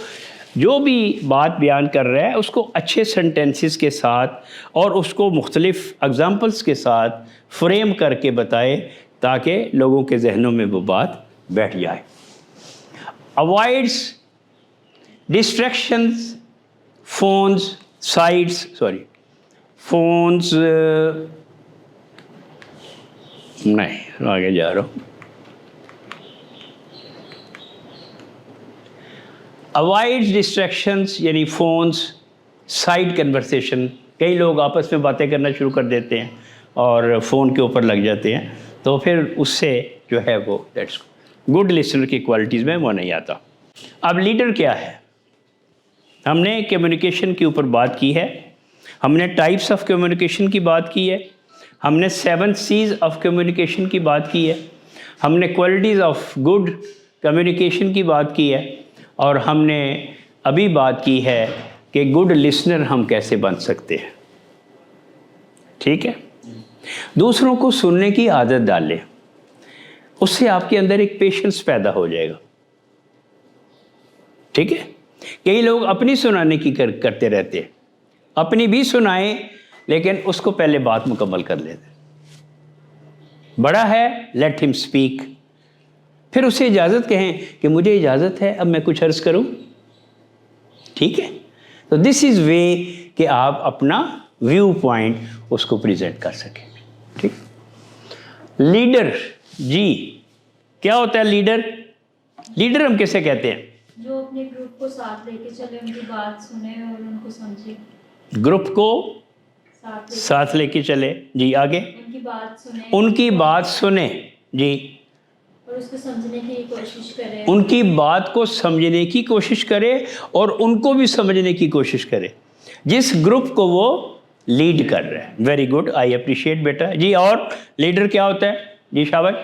جو بھی بات بیان کر رہا ہے اس کو اچھے سینٹینسز کے ساتھ اور اس کو مختلف اگزامپلس کے ساتھ فریم کر کے بتائے تاکہ لوگوں کے ذہنوں میں وہ بات بیٹھ جائے. Avoids distractions, phones, sites, phones نہیں, آگے جا رہا ہوں. اوائڈ ڈسٹریکشنز یعنی فونز, سائڈ کنورسیشن. کئی لوگ آپس میں باتیں کرنا شروع کر دیتے ہیں اور فون کے اوپر لگ جاتے ہیں, تو پھر اس سے جو ہے وہ دیٹس گڈ لسنر کی کوالٹیز میں وہ نہیں آتا. اب لیڈر کیا ہے؟ ہم نے کمیونیکیشن کے اوپر بات کی ہے, ہم نے ٹائپس آف کمیونیکیشن کی بات کی ہے, ہم نے 7 C's آف کمیونیکیشن کی بات کی ہے, ہم نے کوالٹیز آف گڈ کمیونیکیشن کی بات کی ہے, اور ہم نے ابھی بات کی ہے کہ گڈ لسنر ہم کیسے بن سکتے ہیں. ٹھیک ہے. دوسروں کو سننے کی عادت ڈالیں, اس سے آپ کے اندر ایک پیشنس پیدا ہو جائے گا. ٹھیک ہے. کئی لوگ اپنی سنانے کی کرتے رہتے ہیں, اپنی بھی سنائیں لیکن اس کو پہلے بات مکمل کر لیتے. بڑا ہے, لیٹ ہم اسپیک. پھر اسے اجازت کہیں کہ مجھے اجازت ہے اب میں کچھ عرض کروں. ٹھیک ہے. تو دس از وے کہ آپ اپنا ویو پوائنٹ اس کو پریزنٹ کر سکیں. ٹھیک. لیڈر, جی کیا ہوتا ہے لیڈر؟ لیڈر ہم کیسے کہتے ہیں؟ جو اپنے گروپ کو ساتھ لے کے چلے, ان کی بات سنے اور ان کو سمجھے. گروپ کو ساتھ لے کے چلے. جی آگے. ان کی بات سنے, ان کی بات سنے. جی. اور اس کو سمجھنے کی کوشش کرے. ان کی بات کو سمجھنے کی کوشش کرے اور ان کو بھی سمجھنے کی کوشش کرے جس گروپ کو وہ لیڈ کر رہے ہیں. ویری گڈ, آئی اپریشیٹ بیٹا. جی اور لیڈر کیا ہوتا ہے؟ جی شاباش.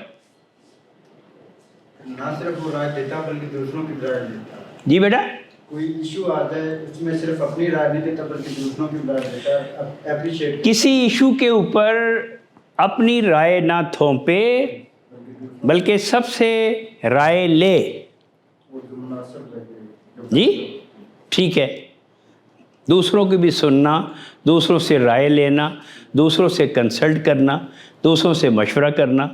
نہ صرف وہ رائے دیتا بلکہ دوسروں کی رائے دیتا. جی بیٹا. کوئی ایشو آتا ہے اس میں صرف اپنی رائے نہیں دیتا بلکہ دوسروں کی رائے دیتا. اپریشیٹ. کسی ایشو کے اوپر اپنی رائے نہ تھوپے بلکہ سب سے رائے لے. جی ٹھیک ہے. دوسروں کی بھی سننا, دوسروں سے رائے لینا, دوسروں سے کنسلٹ کرنا, دوسروں سے مشورہ کرنا,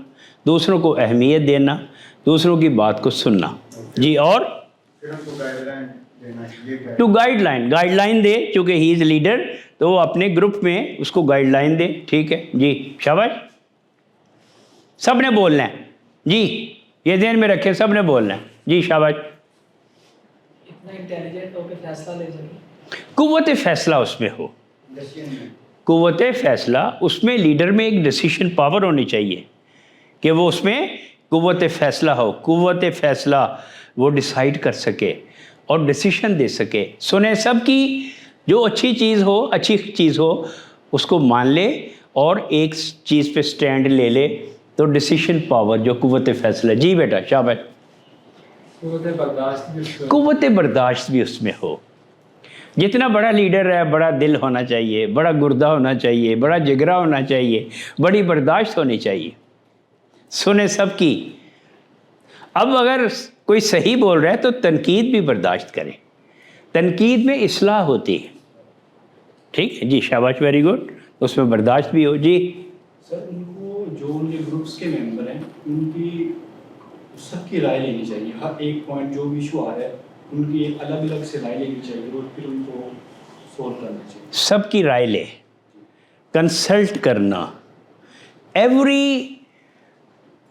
دوسروں کو اہمیت دینا, دوسروں کی بات کو سننا. جی اور ٹو گائیڈ لائن دے. چونکہ ہی از لیڈر تو وہ اپنے گروپ میں اس کو گائیڈ لائن دے. ٹھیک ہے. جی شاباش. سب نے بولنا ہے. جی یہ ذہن میں رکھیں, سب نے بولنا ہے. جی شاباش. اتنا انٹیلیجنٹ ہو کے فیصلہ لے سکیں. قوت فیصلہ اس میں ہو. قوت فیصلہ اس میں لیڈر میں ایک ڈیسیشن پاور ہونی چاہیے کہ وہ اس میں قوت فیصلہ ہو. قوت فیصلہ وہ ڈیسائیڈ کر سکے اور ڈیسیشن دے سکے. سنیں سب کی, جو اچھی چیز ہو اس کو مان لے اور ایک چیز پہ سٹینڈ لے لے. تو ڈیسیشن پاور جو قوت فیصلہ. جی بیٹا شاباش. قوت برداشت بھی اس میں ہو. جتنا بڑا لیڈر ہے بڑا دل ہونا چاہیے, بڑا گردہ ہونا چاہیے, بڑا جگرا ہونا چاہیے, بڑی برداشت ہونی چاہیے. سنیں سب کی. اب اگر کوئی صحیح بول رہا ہے تو تنقید بھی برداشت کرے. تنقید میں اصلاح ہوتی ہے. ٹھیک ہے. جی شاباش. Very good. اس میں برداشت بھی ہو. جی سر ان کو جو ان کے گروپس کے ممبر ہیں ان کی سب کی رائے لینی چاہیے. ہر ایک پوائنٹ جو بھی ایشو آ رہا ہے ان کی ایک الگ الگ سے رائے لینی چاہیے اور پھر ان کو سولو کرنا چاہیے. سب کی رائے لے, کنسلٹ کرنا. Every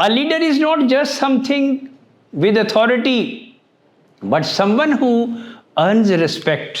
a leader is not just something with authority but someone who earns respect।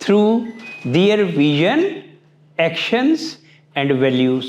through their vision, actions and values,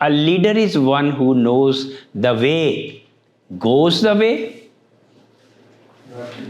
a leader is one who knows the way, goes the way,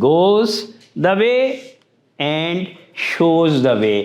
goes the way and shows the way,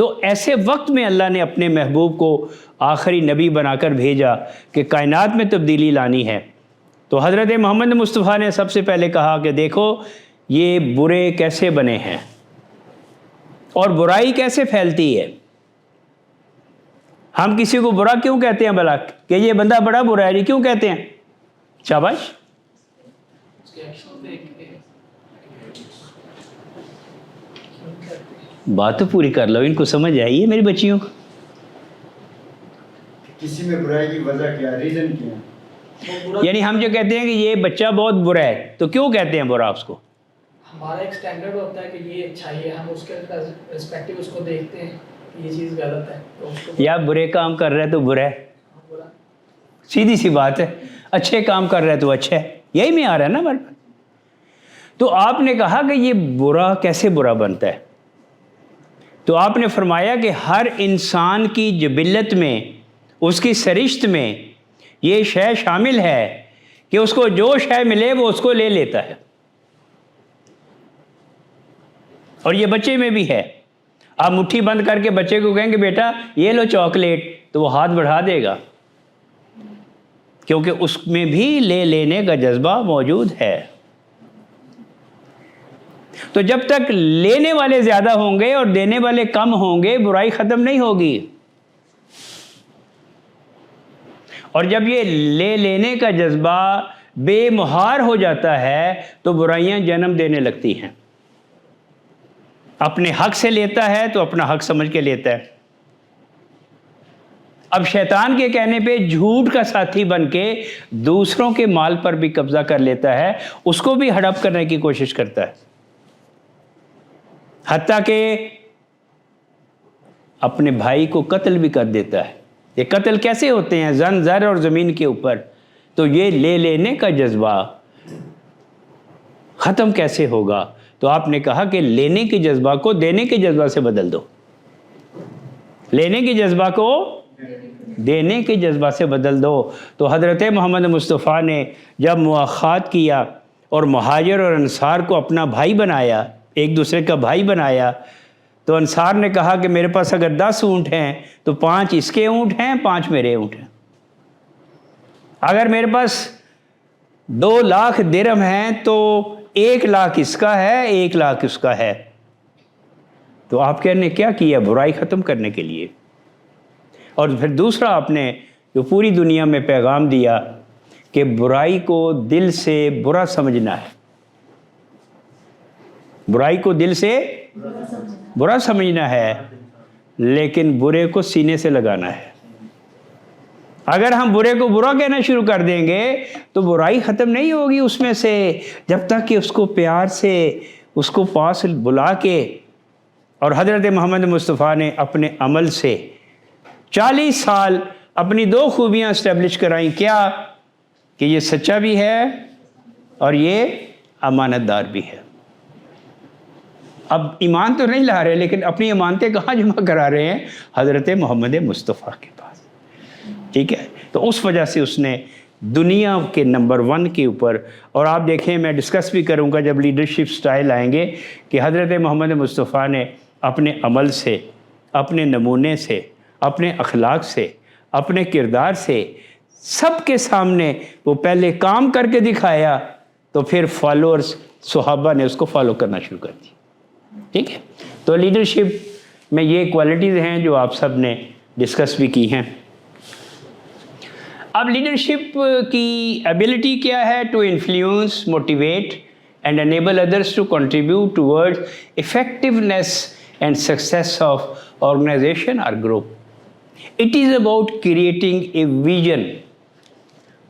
تو ایسے وقت میں اللہ نے اپنے محبوب کو آخری نبی بنا کر بھیجا کہ کائنات میں تبدیلی لانی ہے. تو حضرت محمد مصطفیٰ نے سب سے پہلے کہا کہ دیکھو یہ برے کیسے بنے ہیں اور برائی کیسے پھیلتی ہے. ہم کسی کو برا کیوں کہتے ہیں بھلا؟ کہ یہ بندہ بڑا برا ہے، یہ کیوں کہتے ہیں؟ شاباش. بات تو پوری کر لو، ان کو سمجھ آئی ہے میری بچیوں کو؟ کسی میں برائی کی وجہ کیا، ریزن کیا؟ یعنی ہم جو کہتے ہیں کہ یہ بچہ بہت برا ہے تو کیوں کہتے ہیں برا اس کو؟ ہمارا ایک سٹینڈرڈ ہوتا ہے کہ یہ اچھائی ہے، ہم اس کے رسپیکٹیو اس کو دیکھتے ہیں کہ یہ چیز غلط ہے تو اس کو یا برے کام کر رہا ہے تو برا ہے، برا. سیدھی سی بات ہے. اچھے کام کر رہا ہے تو اچھا ہے، یہی میں آ رہا ہے نا ہمارے پاس. تو آپ نے کہا کہ یہ برا کیسے برا بنتا ہے، تو آپ نے فرمایا کہ ہر انسان کی جبلت میں، اس کی سرشت میں یہ شے شامل ہے کہ اس کو جو شے ملے وہ اس کو لے لیتا ہے. اور یہ بچے میں بھی ہے. آپ مٹھی بند کر کے بچے کو کہیں گے بیٹا یہ لو چاکلیٹ، تو وہ ہاتھ بڑھا دے گا، کیونکہ اس میں بھی لے لینے کا جذبہ موجود ہے. تو جب تک لینے والے زیادہ ہوں گے اور دینے والے کم ہوں گے برائی ختم نہیں ہوگی. اور جب یہ لے لینے کا جذبہ بے مہار ہو جاتا ہے تو برائیاں جنم دینے لگتی ہیں. اپنے حق سے لیتا ہے تو اپنا حق سمجھ کے لیتا ہے. اب شیطان کے کہنے پہ جھوٹ کا ساتھی بن کے دوسروں کے مال پر بھی قبضہ کر لیتا ہے، اس کو بھی ہڑپ کرنے کی کوشش کرتا ہے، حتیٰ کہ اپنے بھائی کو قتل بھی کر دیتا ہے. یہ قتل کیسے ہوتے ہیں؟ زن، زر اور زمین کے اوپر. تو یہ لے لینے کا جذبہ ختم کیسے ہوگا؟ تو آپ نے کہا کہ لینے کے جذبہ کو دینے کے جذبہ سے بدل دو. لینے کے جذبہ کو دینے کے جذبہ سے بدل دو. تو حضرت محمد مصطفیٰ نے جب مواخات کیا اور مہاجر اور انصار کو اپنا بھائی بنایا، ایک دوسرے کا بھائی بنایا، تو انصار نے کہا کہ میرے پاس اگر 10 اونٹ ہیں تو 5 اس کے اونٹ ہیں، 5 میرے اونٹ ہیں. اگر میرے پاس 2 لاکھ درہم ہیں تو 1 لاکھ اس کا ہے، 1 لاکھ اس کا ہے. تو آپ نے کیا کیا؟ برائی ختم کرنے کے لیے. اور پھر دوسرا آپ نے جو پوری دنیا میں پیغام دیا کہ برائی کو دل سے برا سمجھنا ہے، برائی کو دل سے برا سمجھنا ہے، لیکن برے کو سینے سے لگانا ہے. اگر ہم برے کو برا کہنا شروع کر دیں گے تو برائی ختم نہیں ہوگی اس میں سے، جب تک کہ اس کو پیار سے اس کو پاس بلا کے. اور حضرت محمد مصطفیٰ نے اپنے عمل سے 40 سال اپنی 2 خوبیاں اسٹیبلش کرائیں. کیا؟ کہ یہ سچا بھی ہے اور یہ امانت دار بھی ہے. اب ایمان تو نہیں لا رہے، لیکن اپنی امانتیں کہاں جمع کرا رہے ہیں؟ حضرت محمد مصطفیٰ کے پاس. ٹھیک ہے؟ تو اس وجہ سے اس نے دنیا کے نمبر 1 کے اوپر، اور آپ دیکھیں میں ڈسکس بھی کروں گا جب لیڈرشپ سٹائل آئیں گے، کہ حضرت محمد مصطفیٰ نے اپنے عمل سے، اپنے نمونے سے، اپنے اخلاق سے، اپنے کردار سے سب کے سامنے وہ پہلے کام کر کے دکھایا، تو پھر فالوورز صحابہ نے اس کو فالو کرنا شروع کر دی. ٹھیک ہے؟ تو لیڈرشپ میں یہ کوالٹیز ہیں جو آپ سب نے ڈسکس بھی کی ہیں. اب لیڈرشپ کی ایبلٹی کیا ہے؟ To influence, motivate and enable others to contribute toward effectiveness and success of organization or group. It is about creating a vision.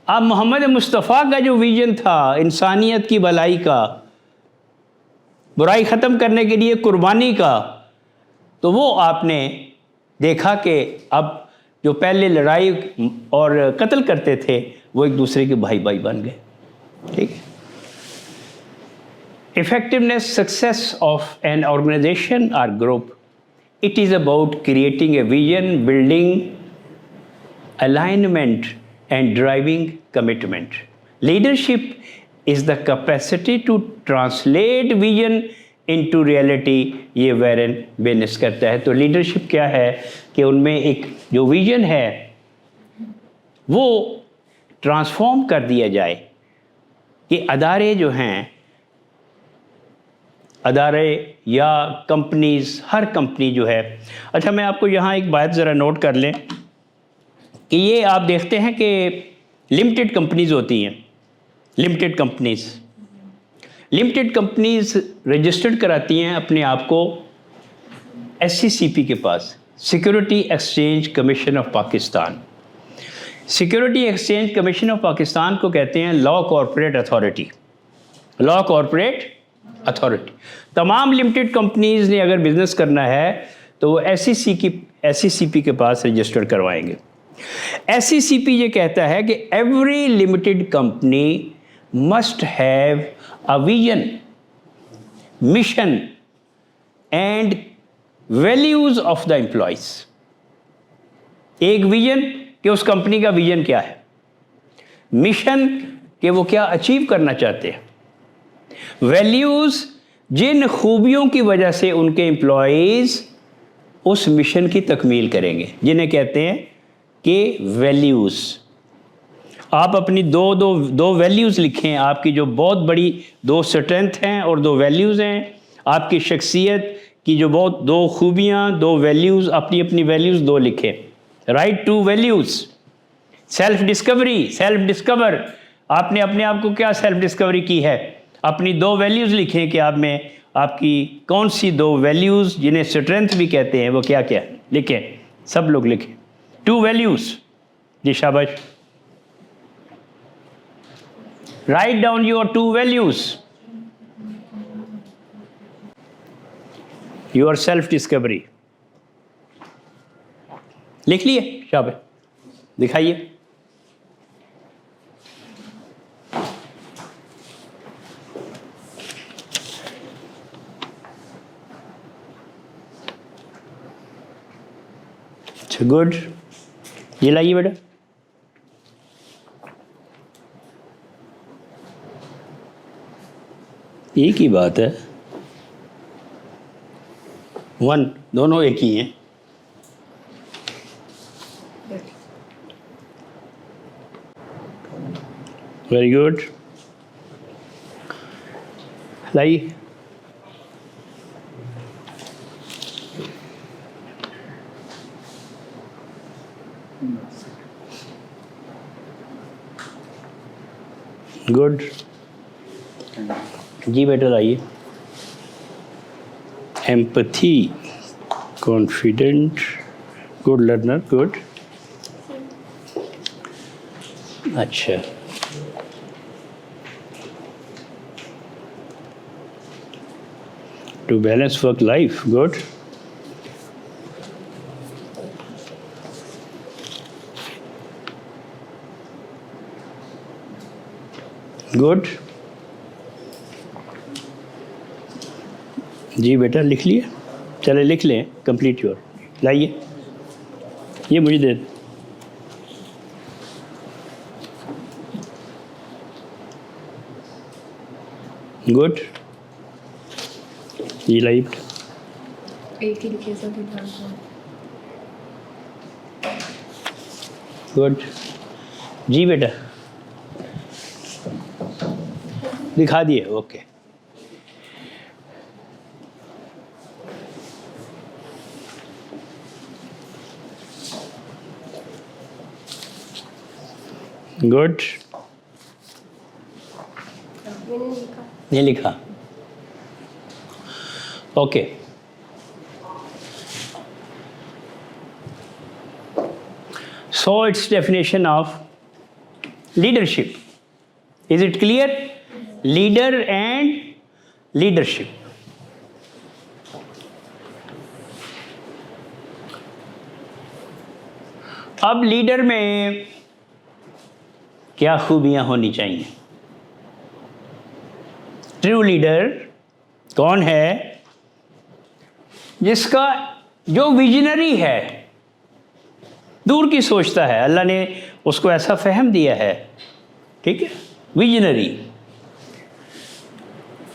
اب محمد مصطفیٰ کا جو ویژن تھا انسانیت کی بھلائی کا، برائی ختم کرنے کے لیے قربانی کا، تو وہ آپ نے دیکھا کہ اب جو پہلے لڑائی اور قتل کرتے تھے وہ ایک دوسرے کے بھائی بھائی بن گئے. ٹھیک ہے؟ Effectiveness, success of an organization or group. It is about creating a vision, building alignment, and driving commitment. Leadership is the capacity to translate vision into reality یہ ویرن بینس کرتا ہے. تو لیڈرشپ کیا ہے کہ ان میں ایک جو ویژن ہے وہ ٹرانسفارم کر دیا جائے کہ ادارے جو ہیں، ادارے یا کمپنیز، ہر کمپنی جو ہے. اچھا میں آپ کو یہاں ایک بات ذرا نوٹ کر لیں کہ یہ آپ دیکھتے ہیں کہ لمیٹڈ کمپنیز ہوتی ہیں، لمیٹڈ کمپنیز رجسٹرڈ کراتی ہیں اپنے آپ کو SCCP کے پاس، security exchange commission of Pakistan. Security exchange commission of Pakistan کو کہتے ہیں law corporate authority. Law corporate authority. تمام لمیٹڈ کمپنیز نے اگر بزنس کرنا ہے تو وہ SCCP کے پاس رجسٹرڈ کروائیں گے. SCCP یہ کہتا ہے کہ every limited company must have a vision, mission and values of the employees. ایک ویژن کہ اس کمپنی کا ویژن کیا ہے، مشن کہ وہ کیا اچیو کرنا چاہتے ہیں، ویلیوز جن خوبیوں کی وجہ سے ان کے امپلائیز اس مشن کی تکمیل کریں گے، جنہیں کہتے ہیں کہ ویلیوز. آپ اپنی دو ویلیوز لکھیں، آپ کی جو بہت بڑی 2 اسٹرینتھ ہیں اور 2 ویلیوز ہیں. آپ کی شخصیت کی جو بہت 2 خوبیاں، 2 ویلیوز، اپنی ویلیوز 2 لکھیں. Write two values. Self discover, آپ نے اپنے آپ کو کیا سیلف ڈسکوری کی ہے، اپنی 2 ویلیوز لکھیں کہ آپ میں آپ کی کون سی 2 ویلیوز جنہیں اسٹرینتھ بھی کہتے ہیں وہ کیا لکھیں. سب لوگ لکھیں 2 ویلیوز. جی شاباش. Write down your 2 values. Your self-discovery. لکھ لیے؟ شاباش. دکھائیے. اچھا گڈ. یہ لائیے بیٹا. ایک ہی بات ہے، 1 دونوں ایک ہی ہیں. Very good. لائیے. گڈ. جی بیٹا لائیے. Empathy, confident, good learner. Good. اچھا to balance work life. Good. Good. جی بیٹا لکھ لیے. چلے لکھ لیں. Complete your. لائیے یہ مجھے دے. گڈ. یہ لائیے بیٹا. ایک ہی لکھے سب. گڈ. جی بیٹا دکھا دیے. اوکے. گڈ. نہیں لکھا. Okay. So its definition of leadership. Is it clear? Leader and leadership. اب لیڈر میں کیا خوبیاں ہونی چاہیے؟ ٹرو لیڈر کون ہے؟ جس کا جو ویژنری ہے، دور کی سوچتا ہے. اللہ نے اس کو ایسا فہم دیا ہے. ٹھیک ہے. Visionary.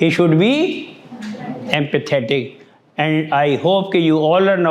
He should be empathetic, and I hope that you all are now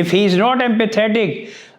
If he is not empathetic,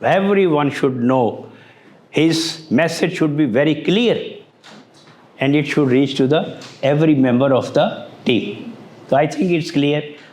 everyone should know his message should be very clear and it should reach to the every member of the team. So I think it's clear.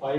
5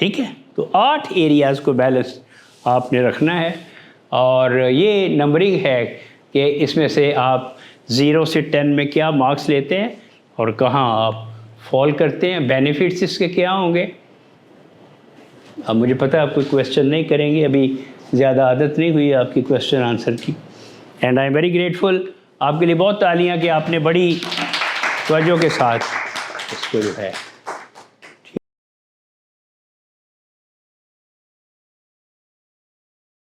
ٹھیک ہے. تو 8 areas کو balance آپ نے رکھنا ہے, اور یہ نمبرنگ ہے کہ اس میں سے آپ 0 سے 10 میں کیا مارکس لیتے ہیں اور کہاں آپ فال کرتے ہیں. بینیفٹس اس کے کیا ہوں گے؟ اب مجھے پتہ ہے آپ کوئی کویشچن نہیں کریں گے, ابھی زیادہ عادت نہیں ہوئی آپ کی کویشچن آنسر کی. And I am very grateful, آپ کے لیے بہت تالیاں کہ آپ نے بڑی توجہ کے ساتھ اس کو جو ہے